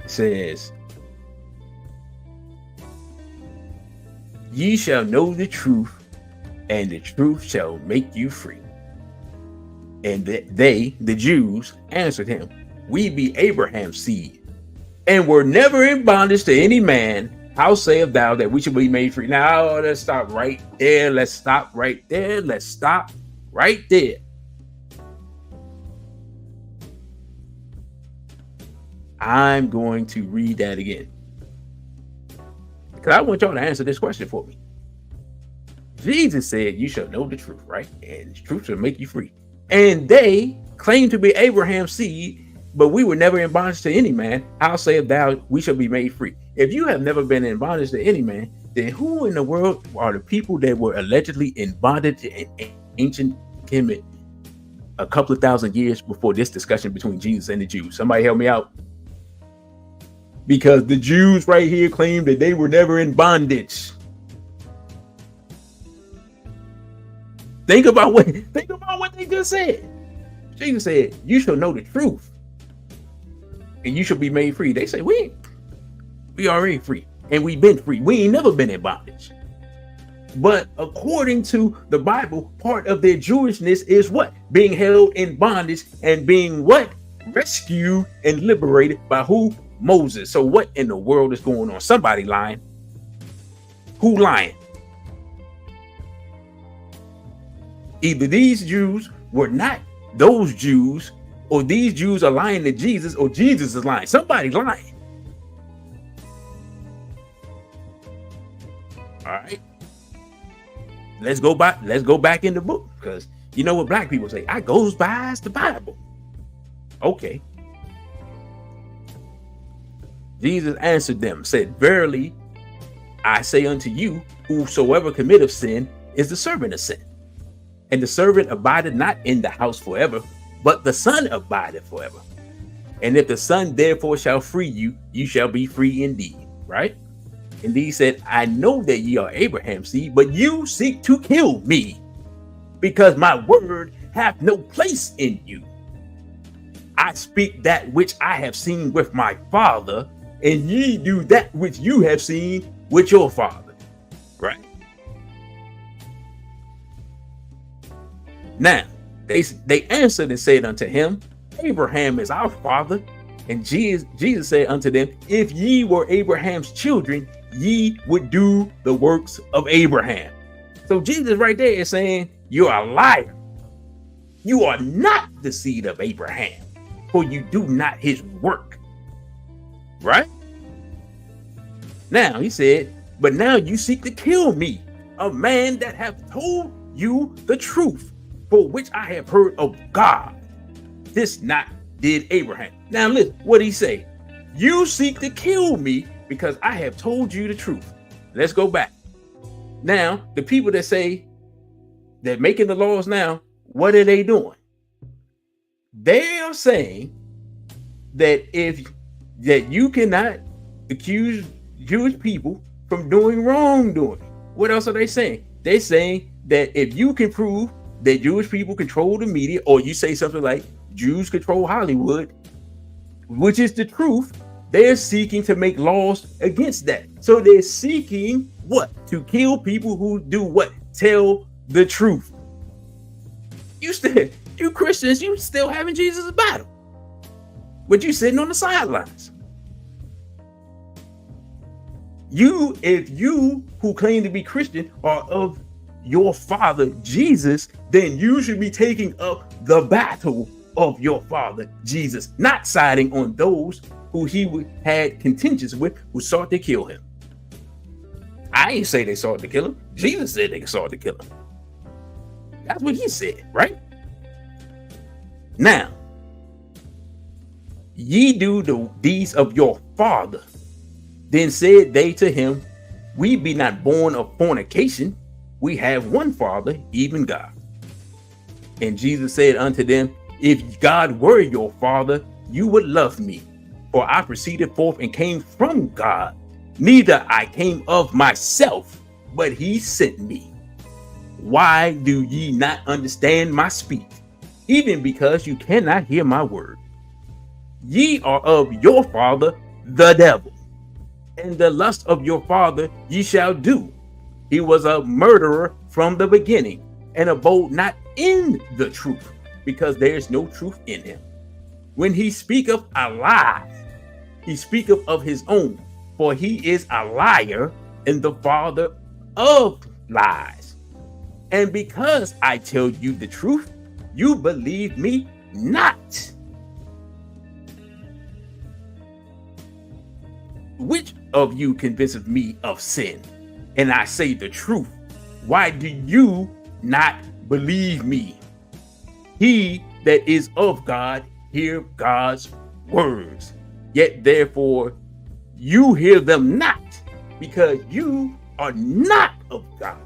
It says, ye shall know the truth, and the truth shall make you free. And they, the Jews, answered him, we be Abraham's seed, and were never in bondage to any man. How sayest thou that we should be made free? Now let's stop right there. Let's stop right there. I'm going to read that again, because I want y'all to answer this question for me. Jesus said, you shall know the truth, right? And the truth shall make you free. And they claim to be Abraham's seed, but we were never in bondage to any man. How sayest thou we shall be made free? If you have never been in bondage to any man, then who in the world are the people that were allegedly in bondage in ancient Kemet a couple of thousand years before this discussion between Jesus and the Jews? Somebody help me out. Because the Jews right here claim that they were never in bondage. Think about what they just said. Jesus said, you shall know the truth, and you shall be made free. They say, we already free, and we've been free. We ain't never been in bondage. But according to the Bible, part of their Jewishness is what? Being held in bondage and being what? Rescued and liberated by who? Moses. So what in the world is going on? Somebody lying. Who lying? Either these Jews were not those Jews, or these Jews are lying to Jesus, or Jesus is lying. Somebody lying. let's go back in the book, because you know what black people say, I goes by the Bible. Okay. Jesus answered them, said, verily I say unto you, whosoever committeth sin is the servant of sin. And the servant abideth not in the house forever, but the Son abideth forever. And if the Son therefore shall free you, you shall be free indeed. Right? And he said, I know that ye are Abraham's seed, but you seek to kill me, because my word hath no place in you. I speak that which I have seen with my Father, and ye do that which you have seen with your father. Right? Now, they answered and said unto him, Abraham is our father. And Jesus said unto them, if ye were Abraham's children, ye would do the works of Abraham. So Jesus right there is saying, you're a liar. You are not the seed of Abraham, for you do not his work. Right? Now he said, but now you seek to kill me, a man that hath told you the truth, for which I have heard of God. This not did Abraham. Now listen, what he say? You seek to kill me because I have told you the truth. Let's go back. Now, the people that say they're making the laws now, what are they doing? They are saying that you cannot accuse Jewish people from doing wrongdoing. What else are they saying? They're saying that if you can prove that Jewish people control the media, or you say something like Jews control Hollywood, which is the truth, they're seeking to make laws against that. So they're seeking what? To kill people who do what? Tell the truth. You Christians, you still having Jesus' battle, but you sitting on the sidelines. If you who claim to be Christian are of your father Jesus, then you should be taking up the battle of your father Jesus, not siding on those who he had contentions with, who sought to kill him. I ain't say they sought to kill him. Jesus said they sought to kill him. That's what he said, right? Now, ye do the deeds of your father. Then said they to him, we be not born of fornication. We have one Father, even God. And Jesus said unto them, if God were your father, you would love me, for I proceeded forth and came from God. Neither I came of myself, but he sent me. Why do ye not understand my speech? Even because you cannot hear my word. Ye are of your father, the devil, and the lust of your father ye shall do. He was a murderer from the beginning, and abode not in the truth, because there is no truth in him. When he speaketh a lie, he speaketh of his own, for he is a liar and the father of lies. And because I tell you the truth, you believe me not. Which of you convinceth me of sin? And I say the truth. Why do you not believe me? He that is of God hear God's words. Yet therefore you hear them not, because you are not of God.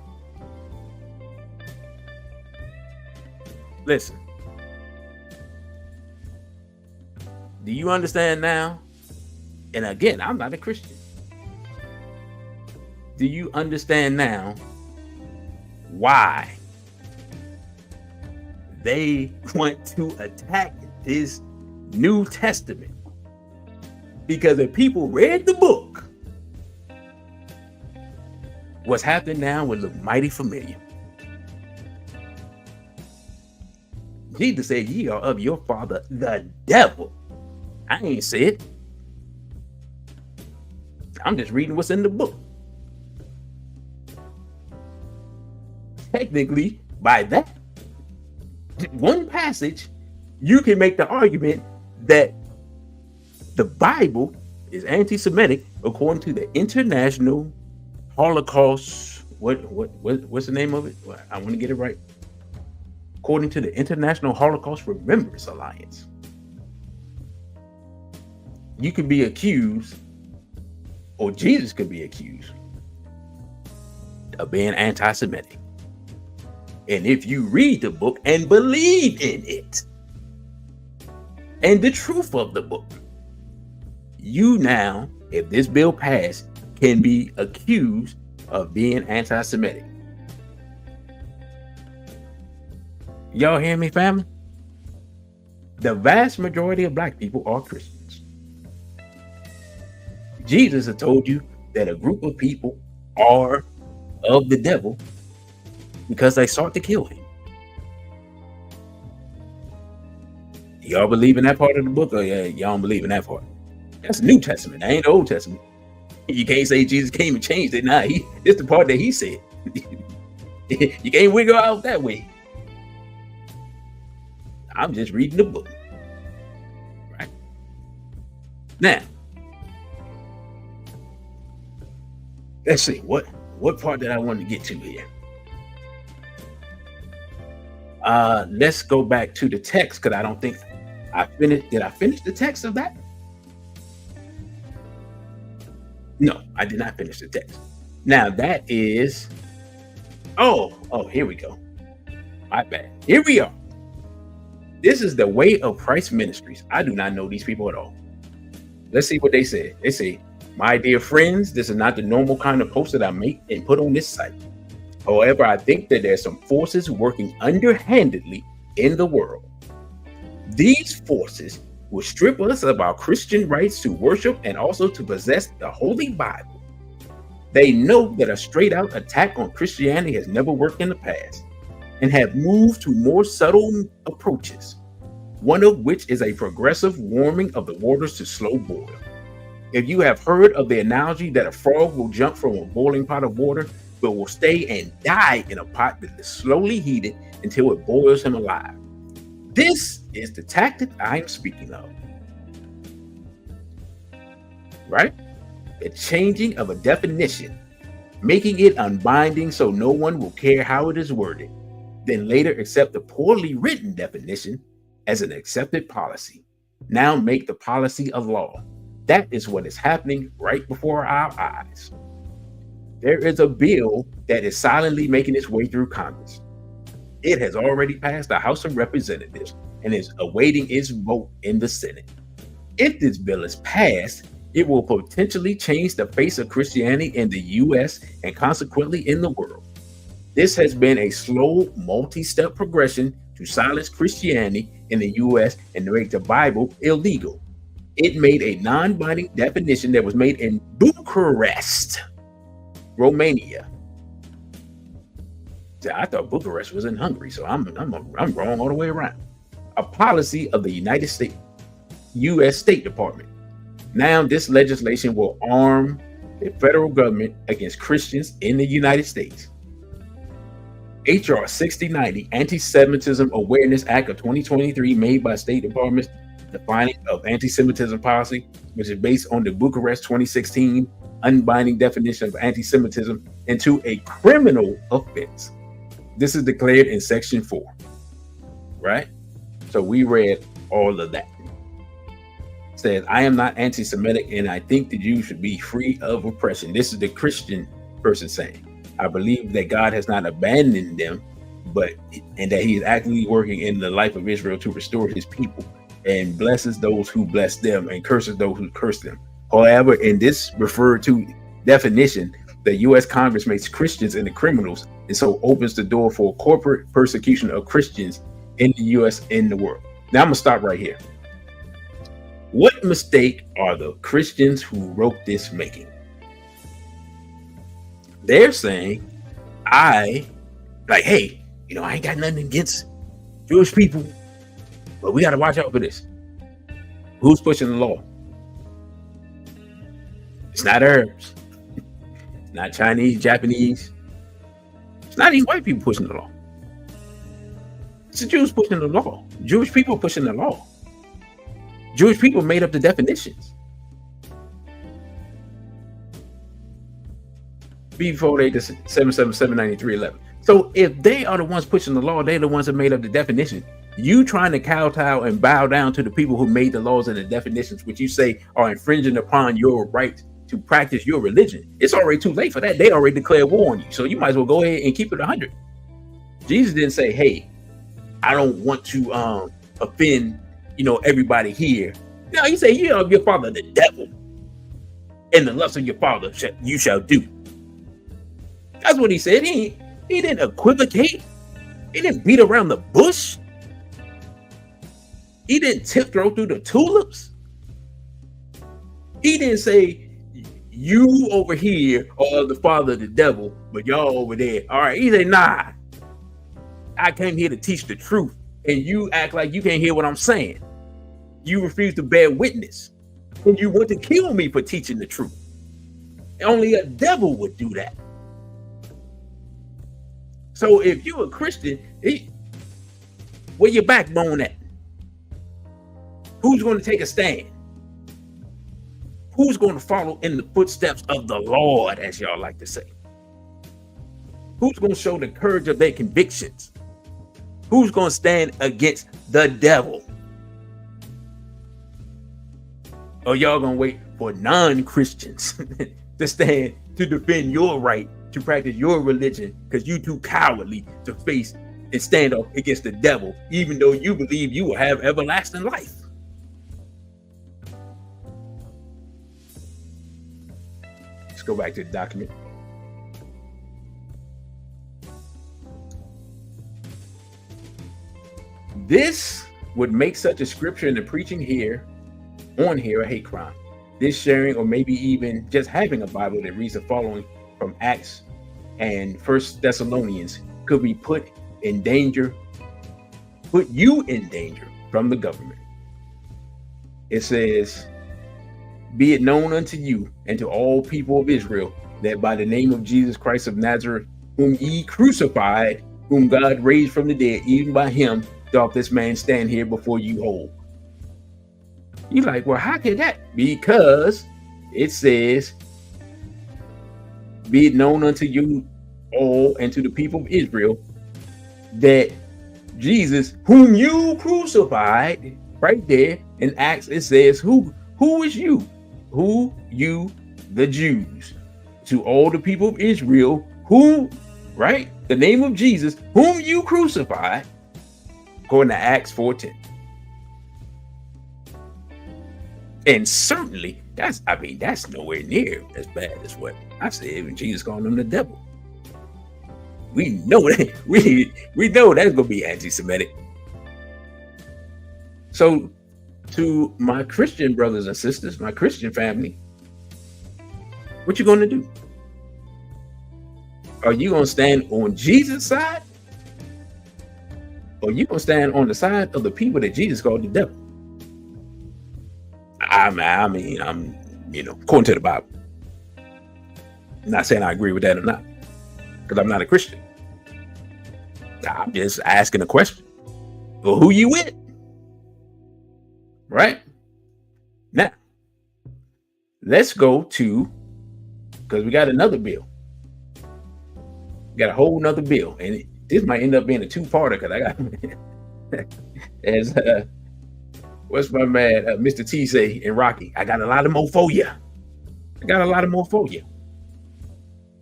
Listen. Do you understand now? And again, I'm not a Christian. Do you understand now why they want to attack this New Testament? Because if people read the book, what's happening now would look mighty familiar. Jesus said, ye are of your father, the devil. I ain't say it. I'm just reading what's in the book. Technically, by that one passage, you can make the argument that the Bible is anti-Semitic according to the International Holocaust what's the name of it? Well, I want to get it right. According to the International Holocaust Remembrance Alliance, you could be accused, or Jesus could be accused, of being anti-Semitic. And if you read the book and believe in it and the truth of the book, you now, if this bill passed, can be accused of being anti-Semitic. Y'all hear me, family? The vast majority of black people are Christians. Jesus has told you that a group of people are of the devil because they sought to kill him. Y'all believe in that part of the book, or y'all don't believe in that part? That's the New Testament. That ain't the Old Testament. You can't say Jesus came and changed it. Nah, it's the part that he said. You can't wiggle out that way. I'm just reading the book. Right? Now, let's see. What part did I want to get to here? Let's go back to the text, because I don't think I finished. Did I finish the text of that? No, I did not finish the text. Now that is, oh, here we go. My bad. Here we are. This is the Way of Christ Ministries. I do not know these people at all. Let's see what they say. They say, my dear friends, this is not the normal kind of post that I make and put on this site. However, I think that there's some forces working underhandedly in the world. These forces will strip us of our Christian rights to worship and also to possess the Holy Bible. They know that a straight out attack on Christianity has never worked in the past and have moved to more subtle approaches, one of which is a progressive warming of the waters to slow boil. If you have heard of the analogy that a frog will jump from a boiling pot of water, but will stay and die in a pot that is slowly heated until it boils him alive. This is the tactic I am speaking of. Right? The changing of a definition, making it unbinding so no one will care how it is worded, then later accept the poorly written definition as an accepted policy. Now make the policy a law. That is what is happening right before our eyes. There is a bill that is silently making its way through Congress. It has already passed the House of Representatives and is awaiting its vote in the Senate. If this bill is passed, it will potentially change the face of Christianity in the U.S. and consequently in the world. This has been a slow, multi-step progression to silence Christianity in the U.S. and to make the Bible illegal. It made a non-binding definition that was made in Bucharest, Romania. I thought Bucharest was in Hungary, so I'm wrong all the way around. A policy of the United States, U.S. State Department. Now this legislation will arm the federal government against Christians in the United States. H.R. 6090, Anti-Semitism Awareness Act of 2023, made by State Department's defining of anti-Semitism policy, which is based on the Bucharest 2016 unbinding definition of anti-Semitism, into a criminal offense. This is declared in Section 4, right? So we read all of that. It says, I am not anti-Semitic and I think the Jews should be free of oppression. This is the Christian person saying, I believe that God has not abandoned them, and that he is actively working in the life of Israel to restore his people and blesses those who bless them and curses those who curse them. However, in this referred to definition, the U.S. Congress makes Christians into criminals and so opens the door for corporate persecution of Christians in the U.S. and the world. Now I'm going to stop right here. What mistake are the Christians who wrote this making? They're saying, hey, I ain't got nothing against Jewish people, but we got to watch out for this. Who's pushing the law? It's not Arabs. It's not Chinese, Japanese. It's not even white people pushing the law. It's the Jews pushing the law. Jewish people pushing the law. Jewish people made up the definitions. before they 7779311. So if they are the ones pushing the law, they're the ones that made up the definition. You trying to kowtow and bow down to the people who made the laws and the definitions, which you say are infringing upon your right to practice your religion. It's already too late for that. They already declared war on you. So you might as well go ahead and keep it 100. Jesus didn't say, hey, I don't want to offend, everybody here. No, he said, you are your father, the devil, and the lust of your father you shall do. That's what he said. He didn't equivocate. He didn't beat around the bush. He didn't tiptoe through the tulips. He didn't say, you over here are the father of the devil, but y'all over there. All right. He said, nah, I came here to teach the truth, and you act like you can't hear what I'm saying. You refuse to bear witness, and you want to kill me for teaching the truth. Only a devil would do that. So if you're a Christian, where your backbone at? Who's going to take a stand? Who's going to follow in the footsteps of the Lord, as y'all like to say? Who's going to show the courage of their convictions? Who's going to stand against the devil? Or y'all going to wait for non-Christians to stand to defend your right to practice your religion because you too cowardly to face and stand up against the devil, even though you believe you will have everlasting life? Let's go back to the document. This would make such a scripture in the preaching on here a hate crime. This sharing, or maybe even just having a Bible that reads the following from Acts and 1 Thessalonians could be put you in danger from the government. It says, be it known unto you and to all people of Israel that by the name of Jesus Christ of Nazareth, whom ye crucified, whom God raised from the dead, even by him doth this man stand here before you whole. You're like, well, how can that? Because it says, be it known unto you all and to the people of Israel that Jesus, whom you crucified, right there in Acts, it says, who is you? Who you, the Jews, to all the people of Israel, who, right, the name of Jesus, whom you crucified, according to Acts 4:10. And certainly, that's nowhere near as bad as what I said when Jesus called him the devil. We know that. We know that's going to be anti-Semitic. So, to my Christian brothers and sisters, my Christian family, what you going to do? Are you going to stand on Jesus' side? Or are you going to stand on the side of the people that Jesus called the devil? I mean, according to the Bible. I'm not saying I agree with that or not, because I'm not a Christian. I'm just asking a question. Well, who you with? Right? Now, let's go to, because we got another bill. We got a whole nother bill. And this might end up being a two-parter, because I got, as what's my man, Mr. T say in Rocky, I got a lot of more for you.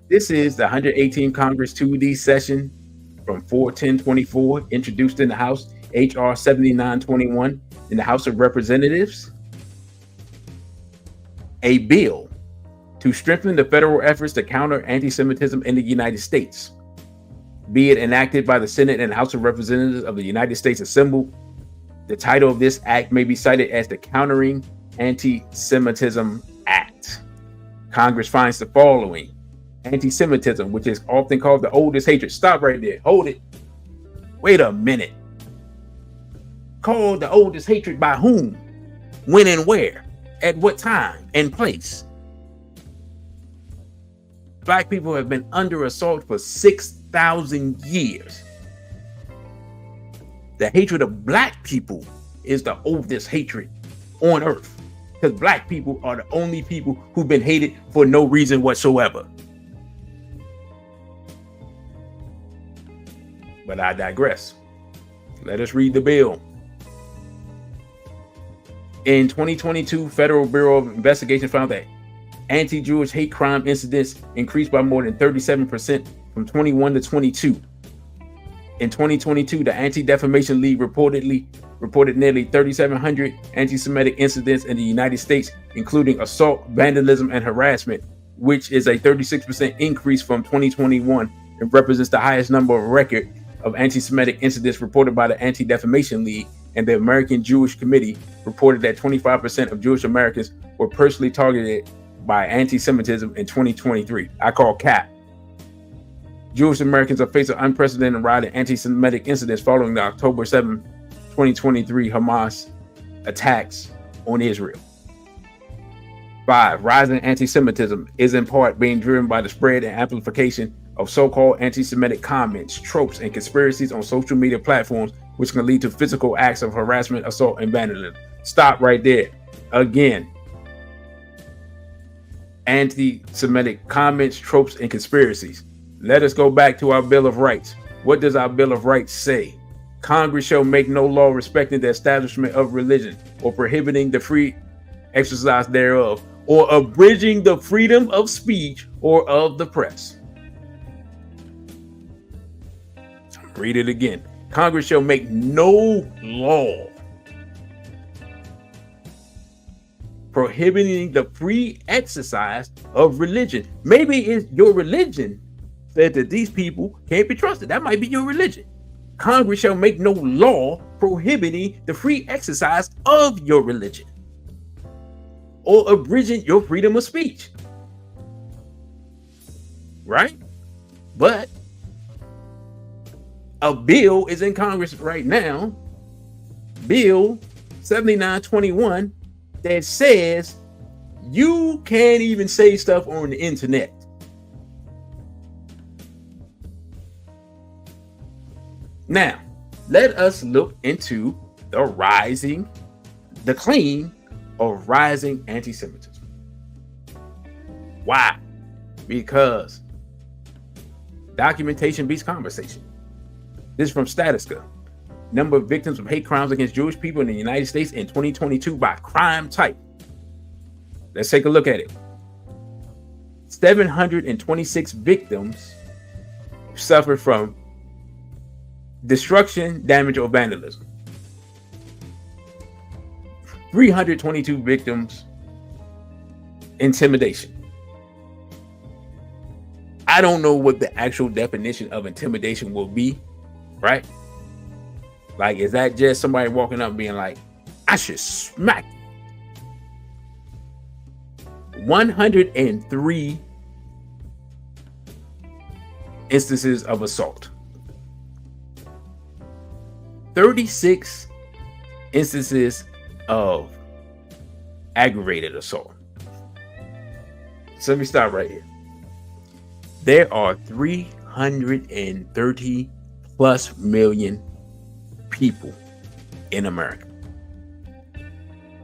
This is the 118th Congress 2D session from 4/10/24, introduced in the House, H.R. 7921 in the House of Representatives. A bill to strengthen the federal efforts to counter anti-Semitism in the United States, be it enacted by the Senate and House of Representatives of the United States assembled. The title of this act may be cited as the Countering Anti-Semitism Act. Congress finds the following: anti-Semitism, which is often called the oldest hatred. Stop right there. Hold it. Wait a minute. Called the oldest hatred by whom? When and where? At what time and place? Black people have been under assault for 6,000 years. The hatred of black people is the oldest hatred on earth, because black people are the only people who've been hated for no reason whatsoever. But I digress. Let us read the bill. In 2022, Federal Bureau of Investigation found that anti-Jewish hate crime incidents increased by more than 37% from 21 to 22. In 2022, the Anti-Defamation League reported nearly 3,700 anti-Semitic incidents in the United States, including assault, vandalism, and harassment, which is a 36% increase from 2021 and represents the highest number of record of anti-Semitic incidents reported by the Anti-Defamation League. And the American Jewish Committee reported that 25% of Jewish Americans were personally targeted by anti-Semitism in 2023. I call cap. Jewish Americans are facing unprecedented rise in anti-Semitic incidents following the October 7, 2023 Hamas attacks on Israel. 5. Rising anti-Semitism is in part being driven by the spread and amplification of so-called anti-Semitic comments, tropes, and conspiracies on social media platforms, which can lead to physical acts of harassment, assault, and vandalism. Stop right there. Again, anti-Semitic comments, tropes, and conspiracies. Let us go back to our Bill of Rights. What does our Bill of Rights say? Congress shall make no law respecting the establishment of religion or prohibiting the free exercise thereof or abridging the freedom of speech or of the press. Read it again. Congress shall make no law prohibiting the free exercise of religion. Maybe it's your religion said that these people can't be trusted. That might be your religion. Congress shall make no law prohibiting the free exercise of your religion or abridging your freedom of speech. Right? But a bill is in Congress right now, Bill 7921, that says you can't even say stuff on the internet. Now, let us look into the claim of rising anti-Semitism. Why? Because documentation beats conversation. This is from Statistica. Number of victims of hate crimes against Jewish people in the United States in 2022 by crime type. Let's take a look at it. 726 victims suffered from destruction, damage, or vandalism. 322 victims, intimidation. I don't know what the actual definition of intimidation will be, right? Like, is that just somebody walking up and being like, I should smack you? 103 instances of assault. 36 instances of aggravated assault. So let me stop right here. There are 330 plus million people in America.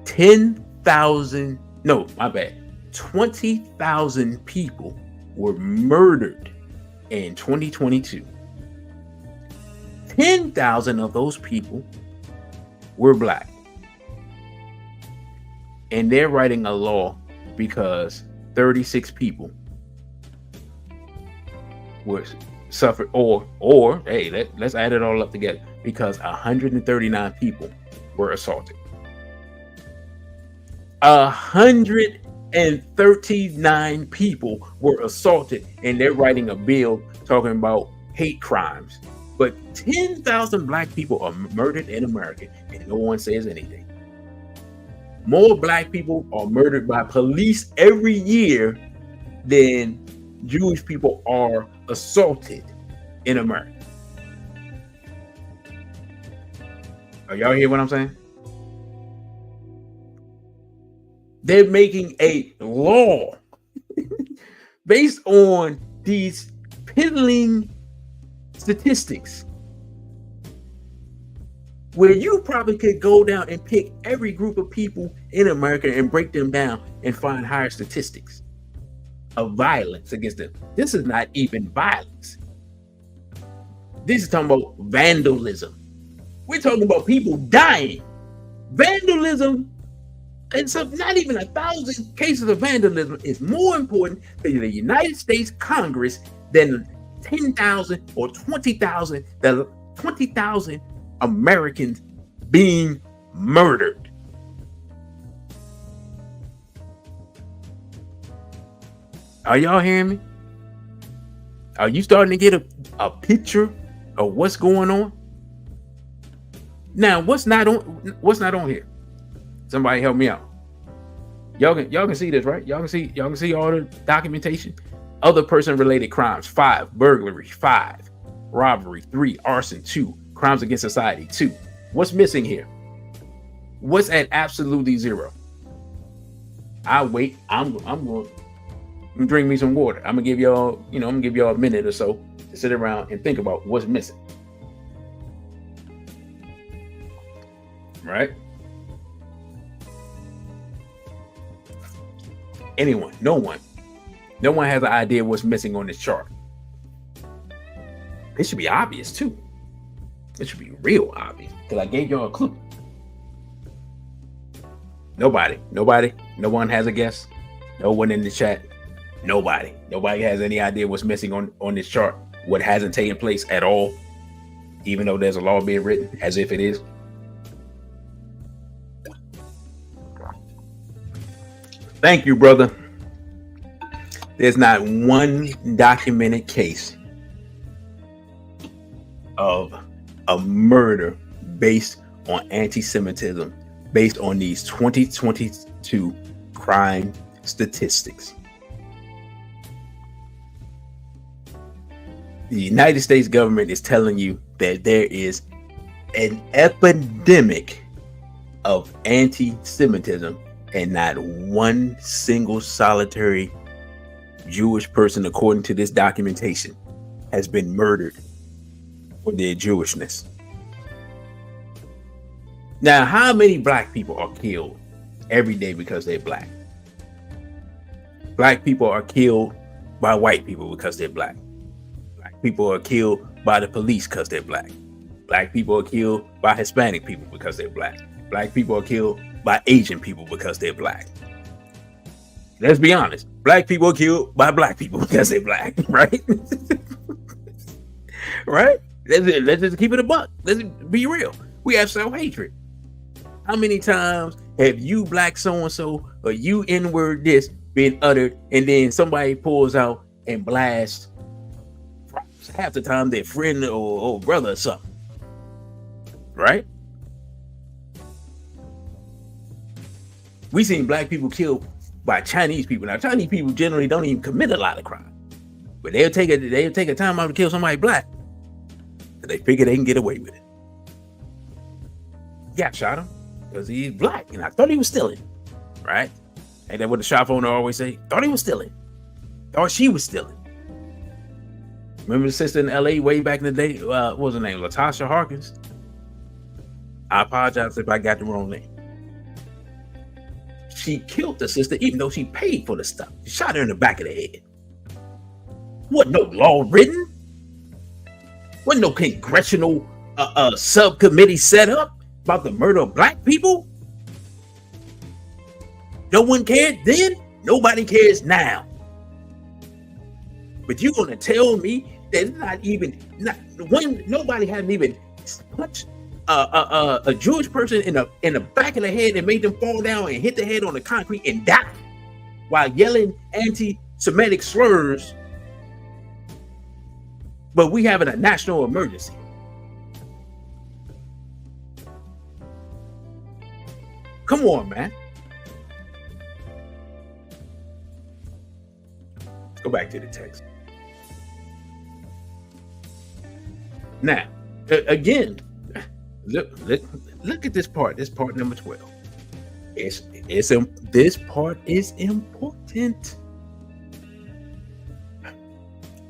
20,000 people were murdered in 2022. 10,000 of those people were black. And they're writing a law because 36 people were suffered, or hey, let's add it all up together, because 139 people were assaulted. 139 people were assaulted, and they're writing a bill talking about hate crimes. But 10,000 black people are murdered in America, and no one says anything. More black people are murdered by police every year than Jewish people are assaulted in America. Are y'all hear what I'm saying? They're making a law based on these piddling statistics, where you probably could go down and pick every group of people in America and break them down and find higher statistics of violence against them. This is not even violence. This is talking about vandalism. We're talking about people dying. Vandalism, and so not even 1,000 cases of vandalism is more important to the United States Congress than 10,000 or 20,000, the 20,000 Americans being murdered. Are y'all hearing me? Are you starting to get a picture of what's going on? Now, what's not on here? Somebody help me out. Y'all can see this, right? Y'all can see all the documentation. Other person related crimes: 5, burglary 5, robbery 3, arson 2, crimes against society 2. What's missing here? What's at absolutely 0? I wait. I'm going to drink me some water. I'm gonna give y'all, a minute or so to sit around and think about what's missing. Right? Anyone? No one has an idea what's missing on this chart. It should be obvious too. It should be real obvious because I gave y'all a clue. Nobody. No one has a guess. No one in the chat. Nobody has any idea what's missing on this chart. What hasn't taken place at all, even though there's a law being written as if it is. Thank you, brother. There's not one documented case of a murder based on anti-Semitism, based on these 2022 crime statistics. The United States government is telling you that there is an epidemic of anti-Semitism, and not one single solitary Jewish person, according to this documentation, has been murdered for their Jewishness. Now, how many black people are killed every day because they're black? Black people are killed by white people because they're black. Black people are killed by the police because they're black. Black people are killed by Hispanic people because they're black. Black people are killed by Asian people because they're black. Let's be honest. Black people are killed by black people because they're black, right? Right? Let's just keep it a buck. Let's be real. We have self-hatred. How many times have you black so-and-so or you N-word this been uttered, and then somebody pulls out and blasts half the time their friend or brother or something? Right? We seen black people killed by Chinese people. Now, Chinese people generally don't even commit a lot of crime, but they'll take a time out to kill somebody black. They figure they can get away with it. Yeah, shot him because he's black, and I thought he was stealing. Right? Ain't that what the shop owner always say? Thought he was stealing. Thought she was stealing. Remember the sister in LA way back in the day? What was her name? Latasha Harkins. I apologize if I got the wrong name. She killed the sister even though she paid for the stuff. She shot her in the back of the head. Wasn't no law written. Wasn't no congressional subcommittee set up about the murder of black people. No one cared then. Nobody cares now. But you're gonna tell me that nobody hasn't even punched a Jewish person in the back of the head and made them fall down and hit the head on the concrete and die while yelling anti-Semitic slurs, but we having a national emergency. Come on, man. Let's go back to the text. Now, again, look at this part. This part number 12. This part is important.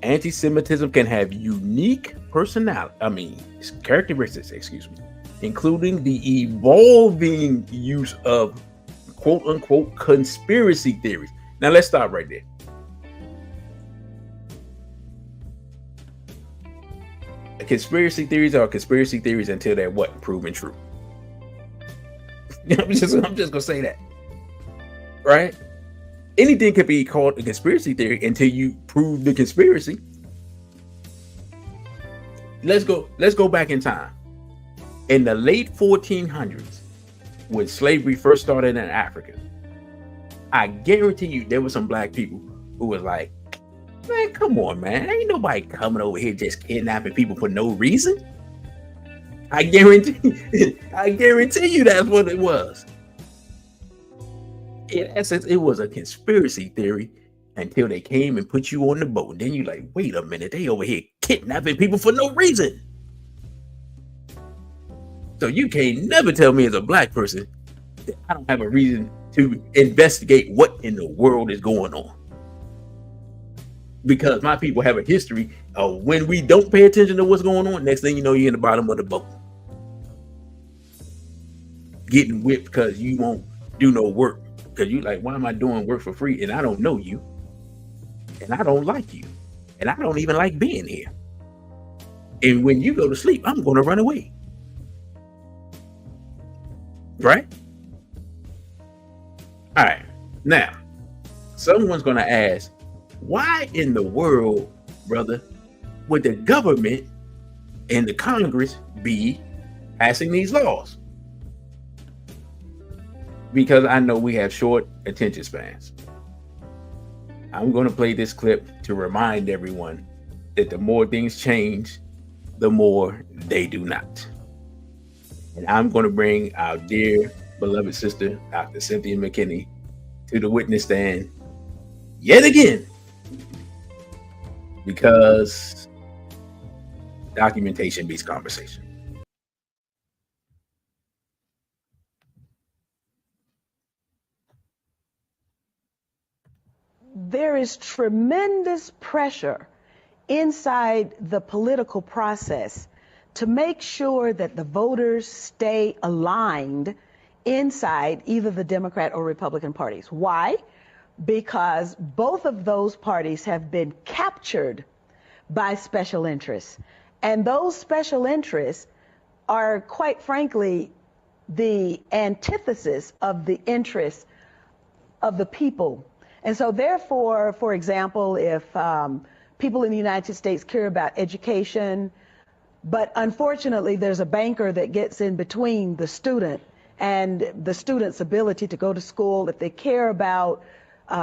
Anti-Semitism can have unique characteristics, including the evolving use of quote unquote conspiracy theories. Now let's stop right there. conspiracy theories are conspiracy theories until they're what? Proven true. I'm just gonna say that. Right? Anything could be called a conspiracy theory until you prove the conspiracy. Let's go back in time. In the late 1400s, when slavery first started in Africa, I guarantee you there were some black people who was like, man, come on, man. Ain't nobody coming over here just kidnapping people for no reason. I guarantee you that's what it was. In essence, it was a conspiracy theory until they came and put you on the boat. And then you're like, wait a minute, they over here kidnapping people for no reason. So you can't never tell me as a black person that I don't have a reason to investigate what in the world is going on. Because my people have a history of when we don't pay attention to what's going on, next thing you know, you're in the bottom of the boat. Getting whipped because you won't do no work. Because you like, why am I doing work for free? And I don't know you. And I don't like you. And I don't even like being here. And when you go to sleep, I'm going to run away. Right? All right. Now, someone's going to ask, why in the world, brother, would the government and the Congress be passing these laws? Because I know we have short attention spans. I'm going to play this clip to remind everyone that the more things change, the more they do not. And I'm going to bring our dear, beloved sister, Dr. Cynthia McKinney, to the witness stand yet again. Because documentation beats conversation. There is tremendous pressure inside the political process to make sure that the voters stay aligned inside either the Democrat or Republican parties. Why? Because both of those parties have been captured by special interests. And those special interests are, quite frankly, the antithesis of the interests of the people. And so therefore, for example, if people in the United States care about education, but unfortunately there's a banker that gets in between the student and the student's ability to go to school, if they care about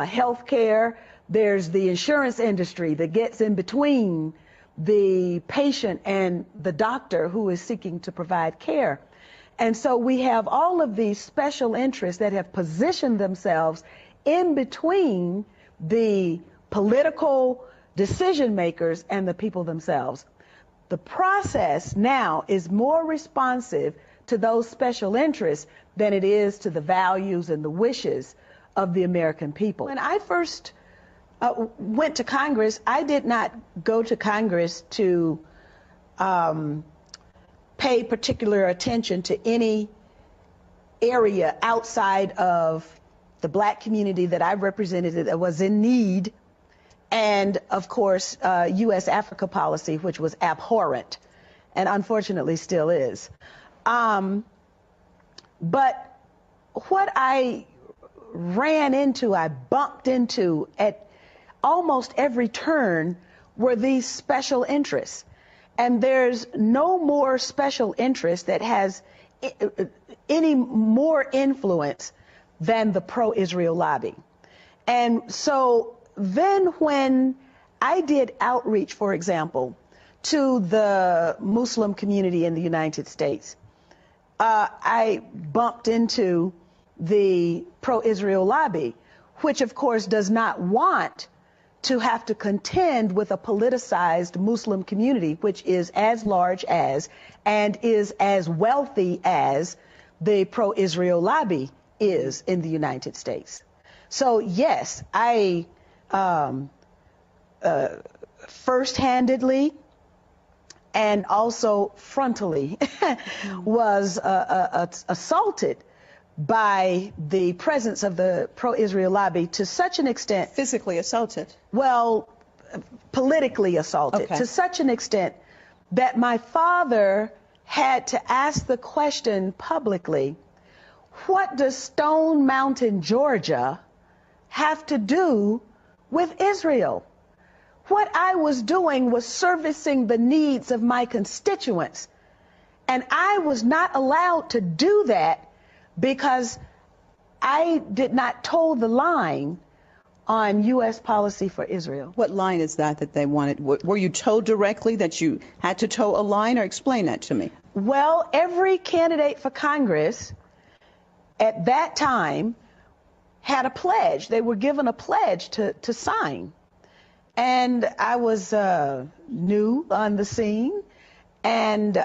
health care, there's the insurance industry that gets in between the patient and the doctor who is seeking to provide care. And so we have all of these special interests that have positioned themselves in between the political decision makers and the people themselves. The process now is more responsive to those special interests than it is to the values and the wishes of the American people. When I first went to Congress, I did not go to Congress to pay particular attention to any area outside of the black community that I represented that was in need, and of course, U.S. Africa policy, which was abhorrent, and unfortunately still is. But what I ran into, I bumped into at almost every turn were these special interests. And there's no more special interest that has any more influence than the pro-Israel lobby. And so then when I did outreach, for example, to the Muslim community in the United States, I bumped into the pro-Israel lobby, which of course does not want to have to contend with a politicized Muslim community, which is as large as and is as wealthy as the pro-Israel lobby is in the United States. So yes, I first-handedly and also frontally was assaulted by the presence of the pro-Israel lobby to such an extent. Physically assaulted? Well, politically assaulted, okay, to such an extent that my father had to ask the question publicly, what does Stone Mountain, Georgia, have to do with Israel? What I was doing was servicing the needs of my constituents. And I was not allowed to do that because I did not toe the line on U.S. policy for Israel. What line is that they wanted? Were you told directly that you had to toe a line, or explain that to me? Well, every candidate for Congress at that time had a pledge. They were given a pledge to sign. And I was new on the scene. And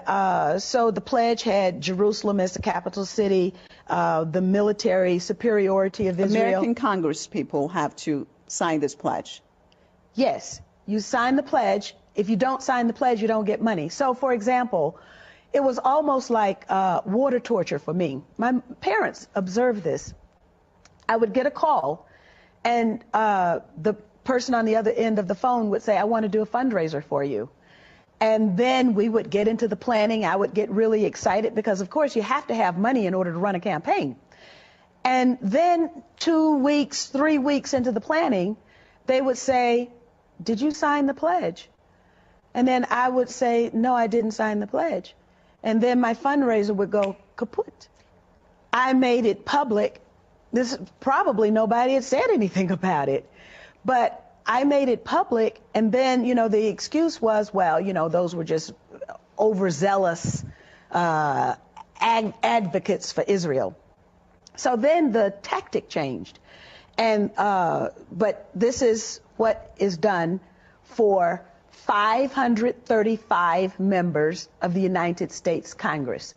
so the pledge had Jerusalem as the capital city, the military superiority of Israel. American Congress people have to sign this pledge. Yes, you sign the pledge. If you don't sign the pledge, you don't get money. So, for example, it was almost like water torture for me. My parents observed this. I would get a call, and the person on the other end of the phone would say, I want to do a fundraiser for you. And then we would get into the planning. I would get really excited because, of course, you have to have money in order to run a campaign. And then 2 weeks, 3 weeks into the planning, they would say, did you sign the pledge? And then I would say, no, I didn't sign the pledge. And then my fundraiser would go kaput. I made it public. This probably nobody had said anything about it. But I made it public, and then, you know, the excuse was, well, you know, those were just overzealous advocates for Israel. So then the tactic changed. And but this is what is done for 535 members of the United States Congress.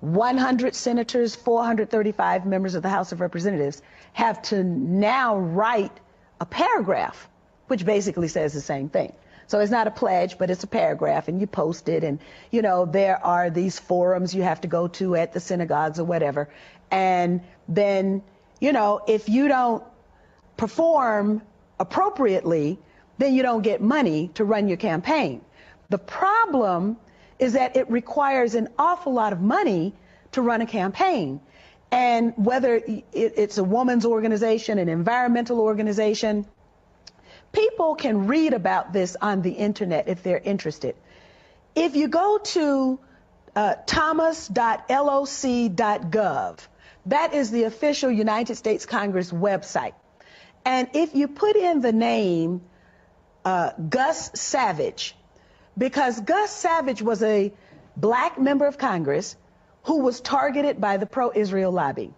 100 senators, 435 members of the House of Representatives have to now write a paragraph, which basically says the same thing. So it's not a pledge, but it's a paragraph, and you post it, and, you know, there are these forums you have to go to at the synagogues or whatever. And then, you know, if you don't perform appropriately, then you don't get money to run your campaign. The problem is that it requires an awful lot of money to run a campaign. And whether it's a woman's organization, an environmental organization, people can read about this on the internet if they're interested. If you go to thomas.loc.gov, that is the official United States Congress website. And if you put in the name Gus Savage, because Gus Savage was a black member of Congress who was targeted by the pro-Israel lobby.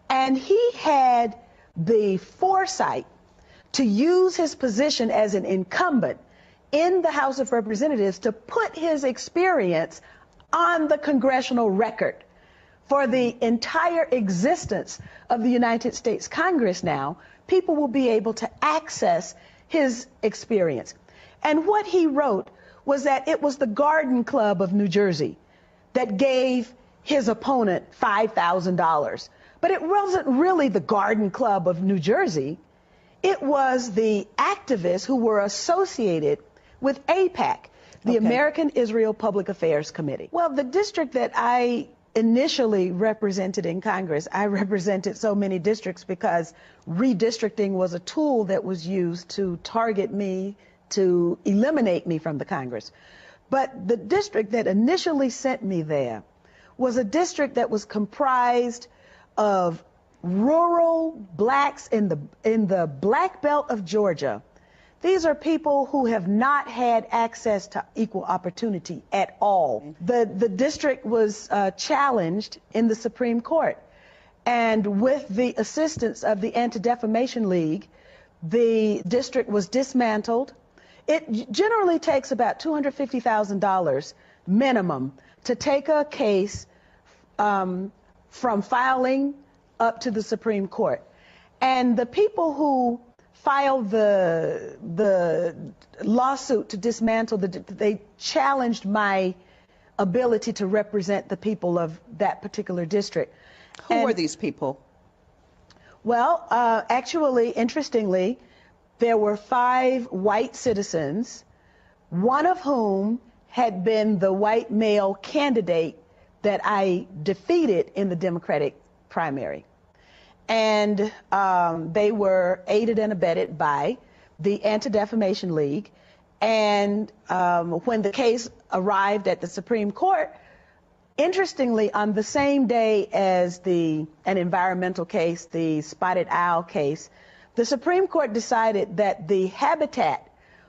And he had the foresight to use his position as an incumbent in the House of Representatives to put his experience on the congressional record. For the entire existence of the United States Congress now, people will be able to access his experience. And what he wrote was that it was the Garden Club of New Jersey that gave his opponent $5,000. But it wasn't really the Garden Club of New Jersey. It was the activists who were associated with AIPAC, the American Israel Public Affairs Committee. Well, the district that I initially represented in Congress, I represented so many districts because redistricting was a tool that was used to target me, to eliminate me from the Congress. But the district that initially sent me there was a district that was comprised of rural blacks in the Black Belt of Georgia. These are people who have not had access to equal opportunity at all. The district was challenged in the Supreme Court. And with the assistance of the Anti-Defamation League, the district was dismantled. It generally takes about $250,000 minimum to take a case from filing up to the Supreme Court. And the people who filed the lawsuit to dismantle they challenged my ability to represent the people of that particular district. Who were these people? Well, actually, interestingly, there were 5 white citizens, one of whom had been the white male candidate that I defeated in the Democratic primary. And they were aided and abetted by the Anti-Defamation League. And when the case arrived at the Supreme Court, interestingly, on the same day as an environmental case, the spotted owl case, the Supreme Court decided that the habitat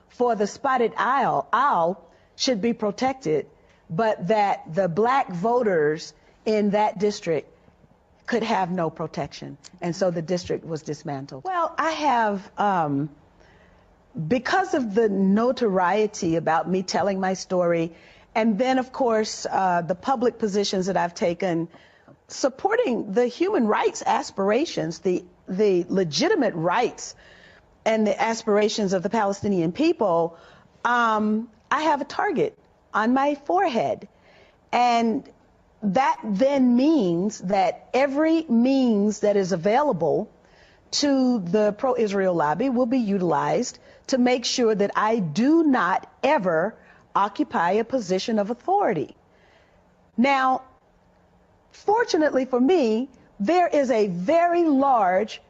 for the spotted owl should be protected, but that the black voters in that district could have no protection. And so the district was dismantled. Well, I have, because of the notoriety about me telling my story, and then, of course, the public positions that I've taken supporting the human rights aspirations, the legitimate rights and the aspirations of the Palestinian people, I have a target on my forehead. And that then means that every means that is available to the pro-Israel lobby will be utilized to make sure that I do not ever occupy a position of authority. Now, fortunately for me, there is a very large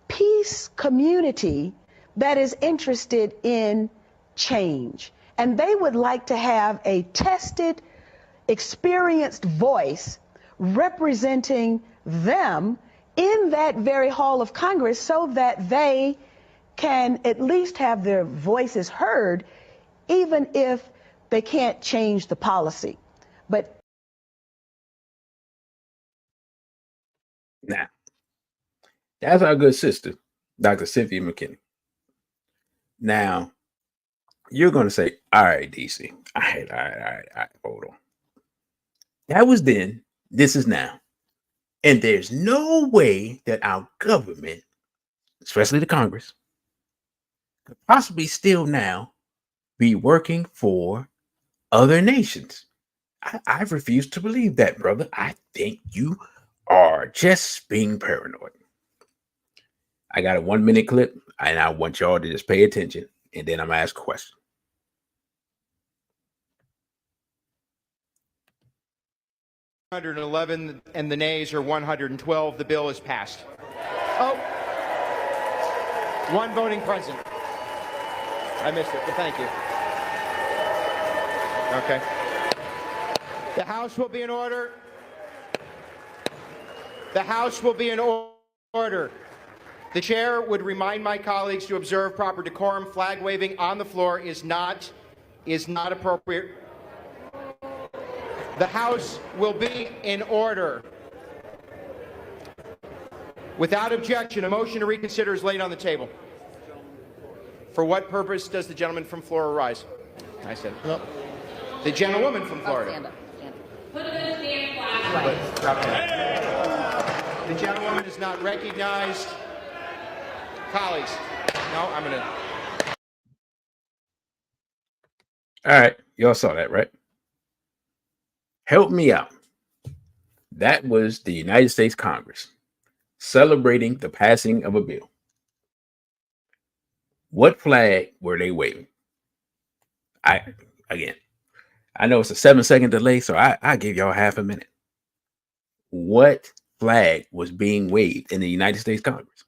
peace community that is interested in change. And they would like to have a tested, experienced voice representing them in that very hall of Congress so that they can at least have their voices heard, even if they can't change the policy. But Now, that's our good sister, Dr. Cynthia McKinney. Now, you're going to say, all right, DC. All right, hold on. That was then, this is now. And there's no way that our government, especially the Congress, could possibly still now be working for other nations. I refuse to believe that, brother. I think you are just being paranoid. I got a 1 minute clip, and I want y'all to just pay attention, and then I'm going to ask a question. 111 and the nays are 112. The bill is passed. Oh, one voting present. I missed it, but thank you. Okay. The House will be in order. The House will be in order. The chair would remind my colleagues to observe proper decorum. Flag waving on the floor is not appropriate. The House will be in order. Without objection, a motion to reconsider is laid on the table. For what purpose does the gentleman from Florida rise? I said, no. The gentlewoman from Florida. Stand up. Put him in a stand flag. The gentlewoman is not recognized. Colleagues, no, I'm going to. All right, y'all saw that, right? Help me out. That was the United States Congress celebrating the passing of a bill. What flag were they waving? I know it's a 7-second delay, so I give y'all half a minute. What flag was being waved in the United States Congress?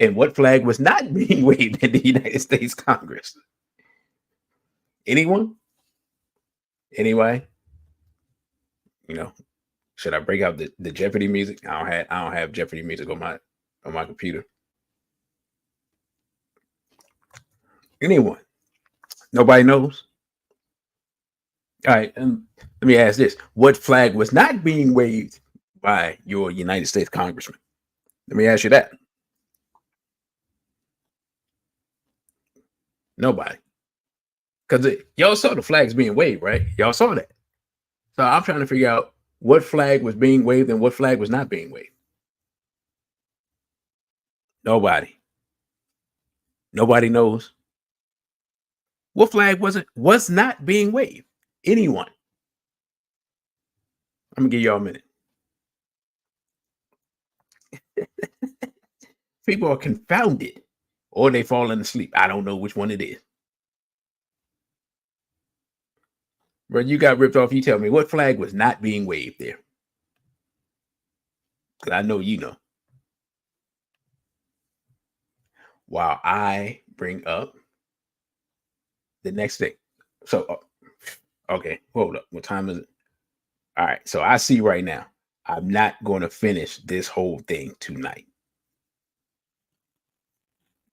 And what flag was not being waved in the United States Congress? Anyone? Anyway? You know, should I break out the Jeopardy music? I don't have Jeopardy music on my computer. Anyone? Nobody knows? All right, let me ask this. What flag was not being waved by your United States congressman? Let me ask you that. Nobody. Because y'all saw the flags being waved, right? Y'all saw that. So I'm trying to figure out what flag was being waved and what flag was not being waved. Nobody. Nobody knows. What flag was not being waved? Anyone? I'm gonna give y'all a minute. People are confounded or they falling asleep. I don't know which one it is. Bro, you got ripped off. You tell me what flag was not being waved there. Because I know you know. While I bring up the next thing. So, okay, hold up. What time is it? All right. So I see right now, I'm not going to finish this whole thing tonight.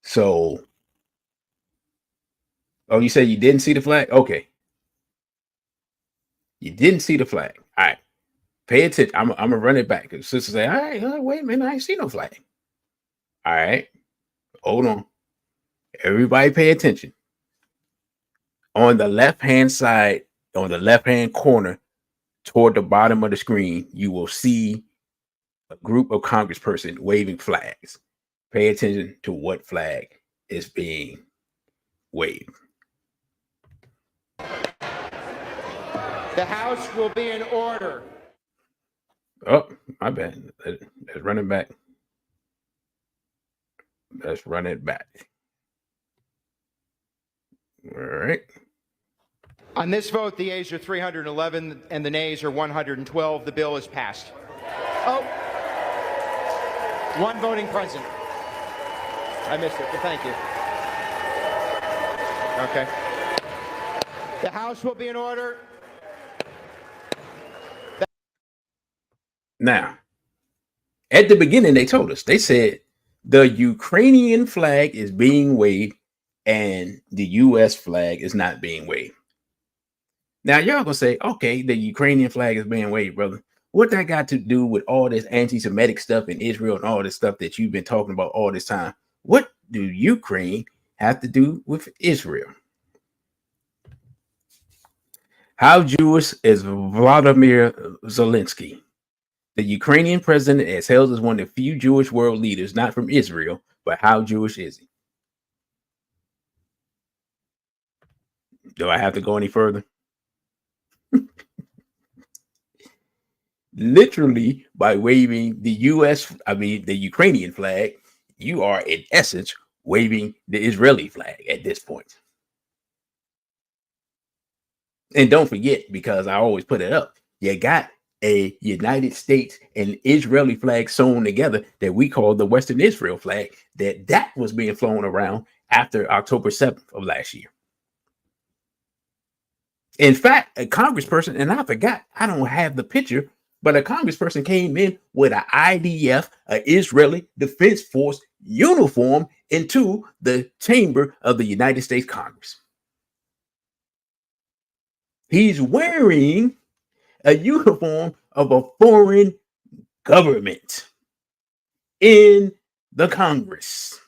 So, oh, you said you didn't see the flag? Okay. You didn't see the flag. All right. Pay attention. I'm going to run it back. Because sister say, all right, wait a minute. I ain't see no flag. All right. Hold on. Everybody pay attention. On the left-hand side, on the left-hand corner, toward the bottom of the screen, you will see a group of congresspersons waving flags. Pay attention to what flag is being waved. The House will be in order. Oh, my bad. Let's run it back. Let's run it back. All right. On this vote, the yeas are 311 and the nays are 112. The bill is passed. Oh, one voting present. I missed it, but thank you. Okay. The House will be in order. Now, at the beginning, they told us, they said the Ukrainian flag is being waved and the U.S. flag is not being waved. Now, y'all gonna say, okay, the Ukrainian flag is being waved, brother. What that got to do with all this anti-Semitic stuff in Israel and all this stuff that you've been talking about all this time? What do Ukraine have to do with Israel? How Jewish is Vladimir Zelensky? The Ukrainian president is hailed as one of the few Jewish world leaders not from Israel, but how Jewish is he? Do I have to go any further? Literally, by waving the the Ukrainian flag, you are in essence waving the Israeli flag at this point. And don't forget, because I always put it up, you got a United States and Israeli flag sewn together that we call the Western Israel flag, that was being flown around after October 7th of last year. In fact, a congressperson, and I forgot, I don't have the picture, but a congressperson came in with an IDF, an Israeli Defense Force uniform into the chamber of the United States Congress. He's wearing a uniform of a foreign government in the Congress.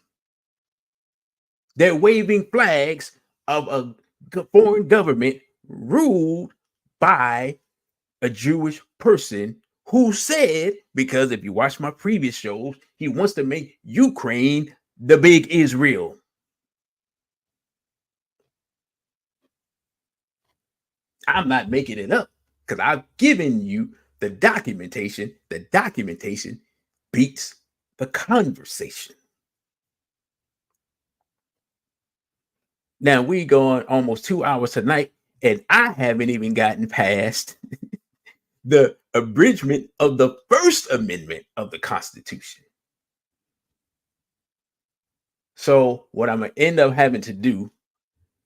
They're waving flags of a foreign government ruled by a Jewish person who said, because if you watch my previous shows, he wants to make Ukraine the big Israel. I'm not making it up because I've given you the documentation. The documentation beats the conversation. Now we going almost 2 hours tonight, and I haven't even gotten past the abridgment of the First Amendment of the Constitution. So what I'm gonna end up having to do,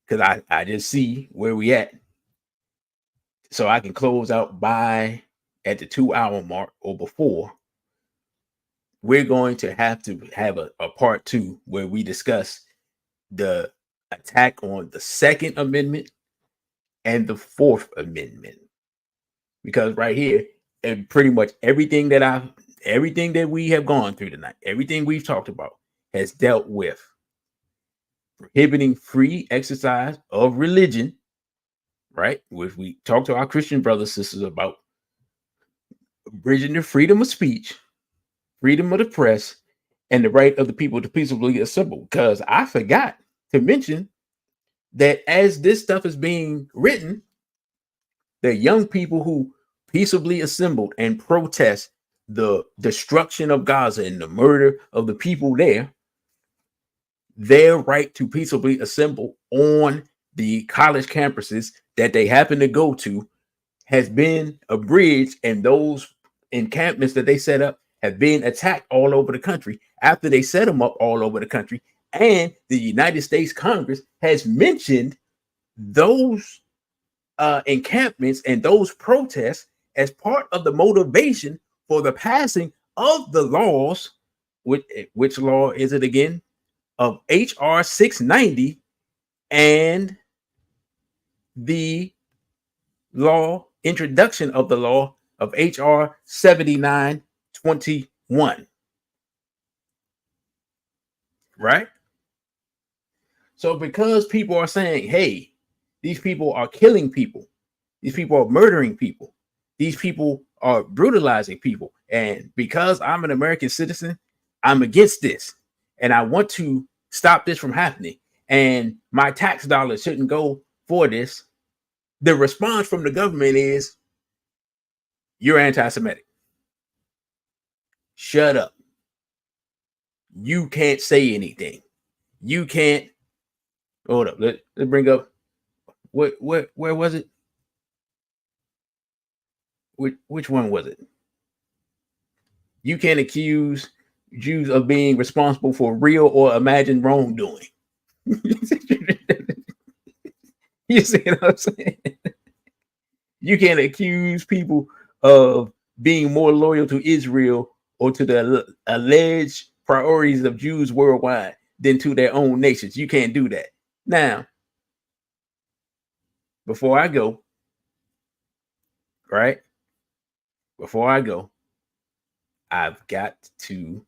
because I just see where we at, so I can close out at the 2 hour mark or before, we're going to have a part 2 where we discuss the attack on the Second Amendment and the Fourth Amendment. Because right here, and pretty much everything that we have gone through tonight, everything we've talked about has dealt with prohibiting free exercise of religion, right? Which we talk to our Christian brothers and sisters about bridging the freedom of speech, freedom of the press, and the right of the people to peaceably assemble. Because I forgot to mention that as this stuff is being written, the young people who peaceably assembled and protest the destruction of Gaza and the murder of the people there, their right to peaceably assemble on the college campuses that they happen to go to has been abridged, and those encampments that they set up have been attacked all over the country after they set them up all over the country. And the United States Congress has mentioned those encampments and those protests as part of the motivation for the passing of the laws. Which law is it again? Of HR 690 and the introduction of the law of HR 7921. Right? So because people are saying, hey, these people are killing people, these people are murdering people, these people are brutalizing people, and because I'm an American citizen, I'm against this, and I want to stop this from happening, and my tax dollars shouldn't go for this. The response from the government is, you're anti-Semitic. Shut up. You can't say anything. You can't. Hold up. Let's bring up. Where was it? Which one was it? You can't accuse Jews of being responsible for real or imagined wrongdoing. You see what I'm saying? You can't accuse people of being more loyal to Israel or to the alleged priorities of Jews worldwide than to their own nations. You can't do that. Now, before I go, right? Before I go, I've got to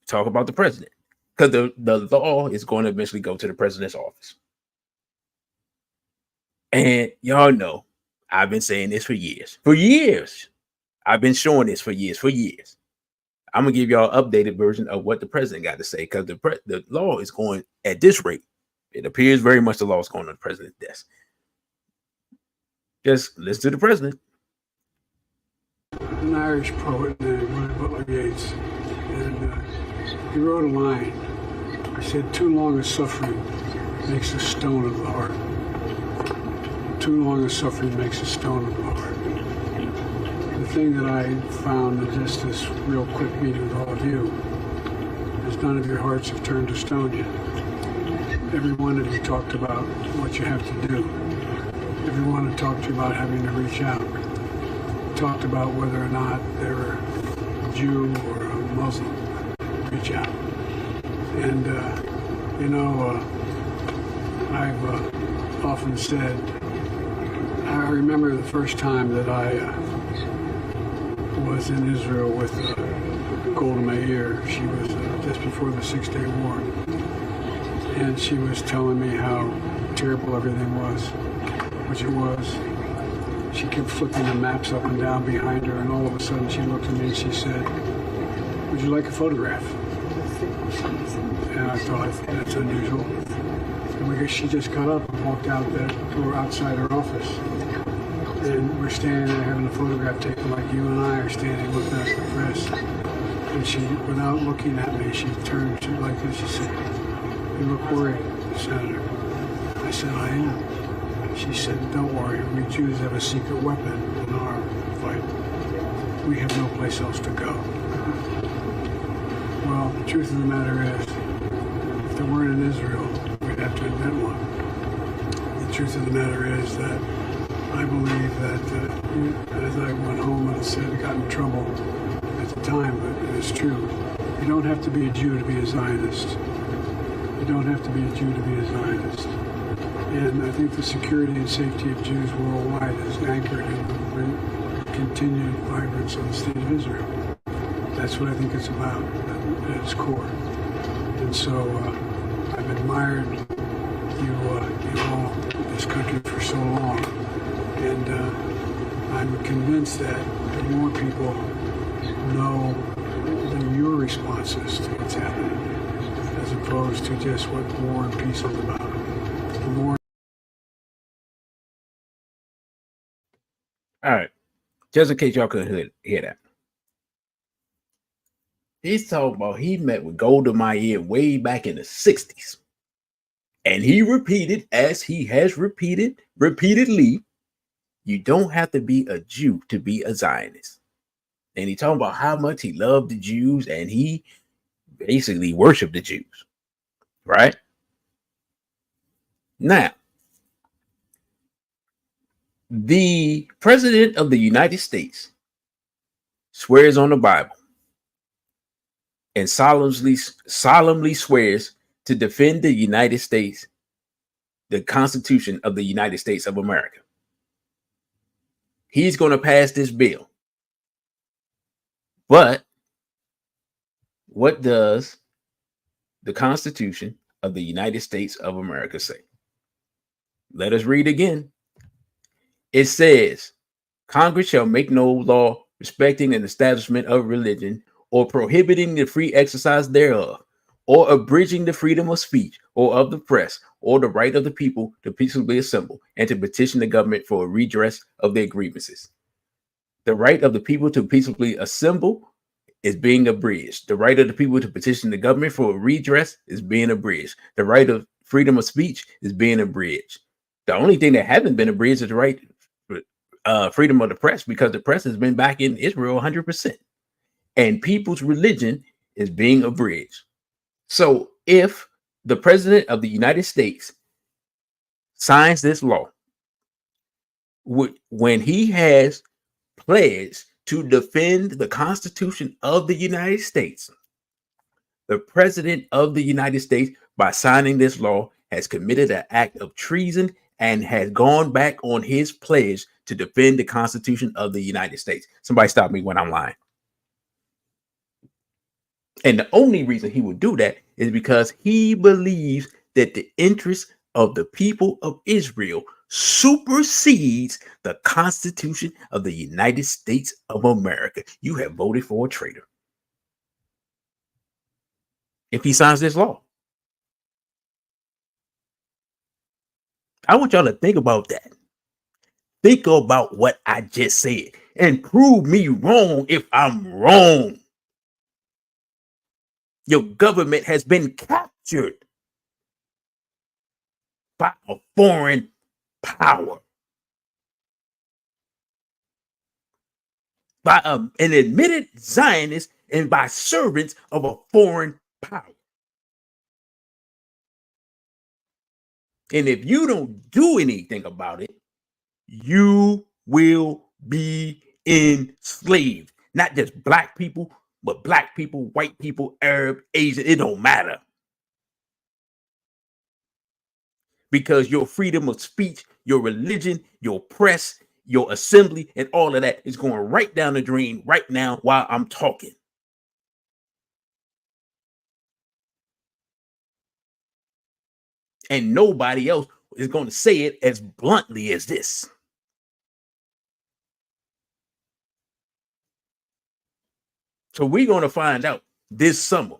talk about the president, because the law is going to eventually go to the president's office. And y'all know, I've been saying this for years. For years. I've been showing this for years. I'm going to give y'all an updated version of what the president got to say, because the law is going at this rate. It appears very much the law is going on the president's desk. Just listen to the president. An Irish poet named William Butler Yeats, and he wrote a line. He said, "Too long a suffering makes a stone of the heart. Too long a suffering makes a stone of the heart." The thing that I found in just this real quick meeting with all of you is none of your hearts have turned to stone yet. Every one of you talked about what you have to do. Everyone talked to you about having to reach out. Talked about whether or not they're a Jew or a Muslim. Reach out. And, I've often said, I remember the first time that I was in Israel with Golda Meir. She was just before the 6-Day War. And she was telling me how terrible everything was, which it was. She kept flipping the maps up and down behind her, and all of a sudden she looked at me and she said, "Would you like a photograph?" And I thought, that's unusual. And she just got up and walked out that door outside her office. And we're standing there having a photograph taken like you and I are standing looking at the press. And she, without looking at me, she turned to like this. She said, "You look worried, Senator." I said, "I am." She said, "Don't worry, we Jews have a secret weapon in our fight. We have no place else to go." Well, the truth of the matter is, if there weren't in Israel, we'd have to invent one. The truth of the matter is that I believe that, as I went home and said, I got in trouble at the time, but it's true. You don't have to be a Jew to be a Zionist. You don't have to be a Jew to be a Zionist. And I think the security and safety of Jews worldwide is anchored in the continued vibrance of the state of Israel. That's what I think it's about at its core. And so I've admired you all, this country for so long. And I'm convinced that more people know your responses to what's happening, as opposed to just what war and peace is about. The more. All right. Just in case y'all couldn't hear that. He's talking about he met with Golda Meir way back in the 60s. And he repeated, as he has repeated repeatedly, you don't have to be a Jew to be a Zionist. And he talking about how much he loved the Jews and he basically worshiped the Jews. Right? Now, the president of the United States swears on the Bible and solemnly swears to defend the United States, the Constitution of the United States of America. He's going to pass this bill. But what does the Constitution of the United States of America say? Let us read again. It says, Congress shall make no law respecting an establishment of religion or prohibiting the free exercise thereof, or abridging the freedom of speech or of the press, or the right of the people to peaceably assemble and to petition the government for a redress of their grievances. The right of the people to peaceably assemble is being abridged. The right of the people to petition the government for a redress is being abridged. The right of freedom of speech is being abridged. The only thing that hasn't been abridged is the right freedom of the press, because the press has been back in Israel 100%. And people's religion is being abridged. So if the president of the United States signs this law, when he has pledged to defend the Constitution of the United States, the president of the United States, by signing this law, has committed an act of treason and has gone back on his pledge to defend the Constitution of the United States. Somebody stop me when I'm lying. And the only reason he would do that is because he believes that the interests of the people of Israel supersedes the Constitution of the United States of America. You have voted for a traitor if he signs this law. I want y'all to think about that. Think about what I just said and prove me wrong if I'm wrong. Your government has been captured by a foreign power, by an admitted Zionist, and by servants of a foreign power. And if you don't do anything about it, you will be enslaved. Not just black people, but black people, white people, Arab, Asian, it don't matter. Because your freedom of speech, your religion, your press, your assembly, and all of that is going right down the drain right now while I'm talking. And nobody else is going to say it as bluntly as this. So we're going to find out this summer,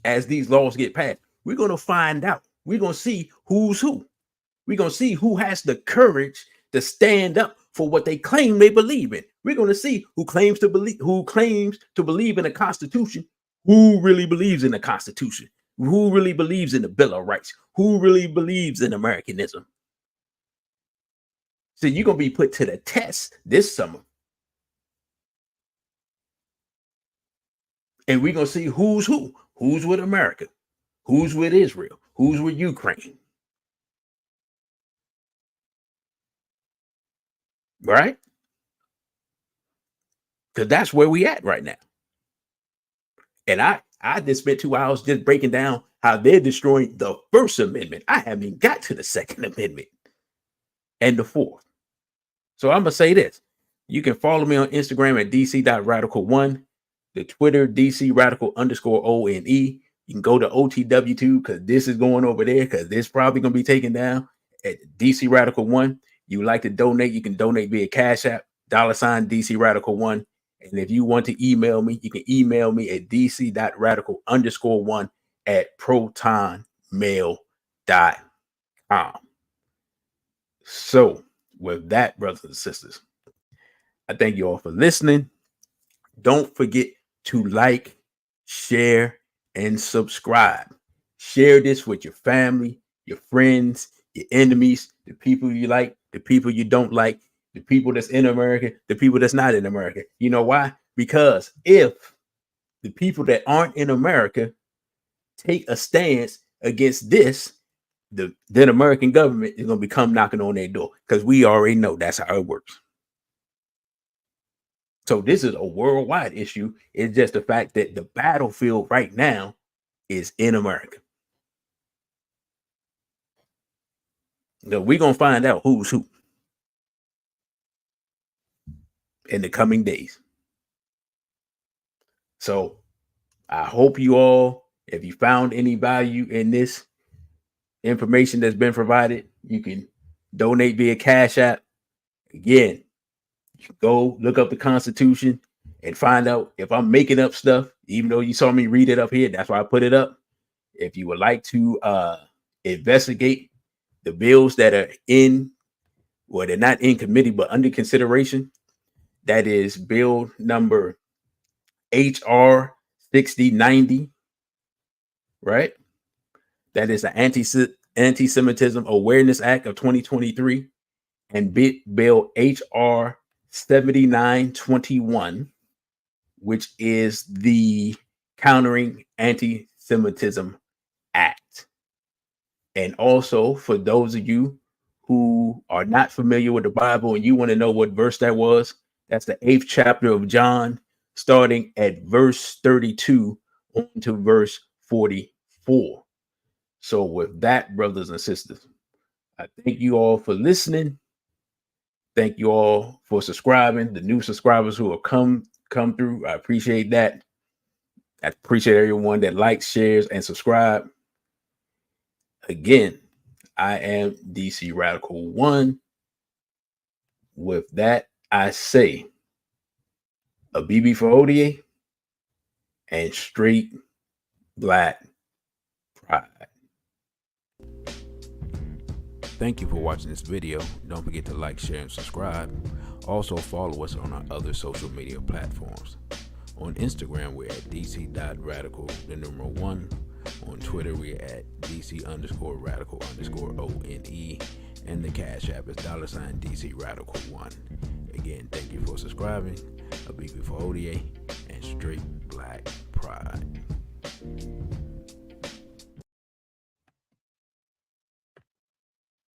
as these laws get passed, we're going to find out. We're going to see who's who. We're going to see who has the courage to stand up for what they claim they believe in. We're going to see who claims to believe in the Constitution, who really believes in the Constitution, who really believes in the Bill of Rights, who really believes in Americanism. So you're going to be put to the test this summer. And we're going to see who's who. Who's with America? Who's with Israel? Who's with Ukraine? Right? Because that's where we at right now. And I just spent 2 hours just breaking down how they're destroying the First Amendment. I haven't even got to the Second Amendment and the Fourth. So I'm going to say this. You can follow me on Instagram at dc.radical1, the Twitter DC_radical_ONE. You can go to OTW2 because this is going over there because this probably going to be taken down at DC Radical 1. You like to donate, you can donate via Cashapp, $DC_Radical1. And if you want to email me, you can email me at dc.radical_1@protonmail.com. So with that, brothers and sisters, I thank you all for listening. Don't forget to like, share, and subscribe. Share this with your family, your friends, your enemies, the people you like, the people you don't like, the people that's in America, the people that's not in America. You know why? Because if the people that aren't in America take a stance against this, the then American government is going to become knocking on their door, because we already know that's how it works. So this is a worldwide issue. It's just the fact that the battlefield right now is in America. So we're going to find out who's who in the coming days. So I hope you all, if you found any value in this information that's been provided, you can donate via Cash App. Again, you can go look up the Constitution and find out if I'm making up stuff. Even though you saw me read it up here, that's why I put it up. If you would like to investigate the bills that are in, well, they're not in committee, but under consideration, that is bill number HR 6090, right? That is the Anti-Semitism Awareness Act of 2023, and bill HR 7921, which is the Countering Anti-Semitism Act. And also, for those of you who are not familiar with the Bible and you want to know what verse that was, that's the 8th chapter of John, starting at verse 32 on to verse 44. So with that, brothers and sisters, I thank you all for listening. Thank you all for subscribing. The new subscribers who have come through, I appreciate that. I appreciate everyone that likes, shares, and subscribe. Again, I am DC Radical 1. With that, I say a BB for Odie and straight black pride. Thank you for watching this video. Don't forget to like, share, and subscribe. Also follow us on our other social media platforms. On Instagram, we're at dc.radical1. On Twitter, we're at dc_radical_ONE. And the Cash App is $DC Radical 1. Again, thank you for subscribing. A BB for Odie and straight black pride.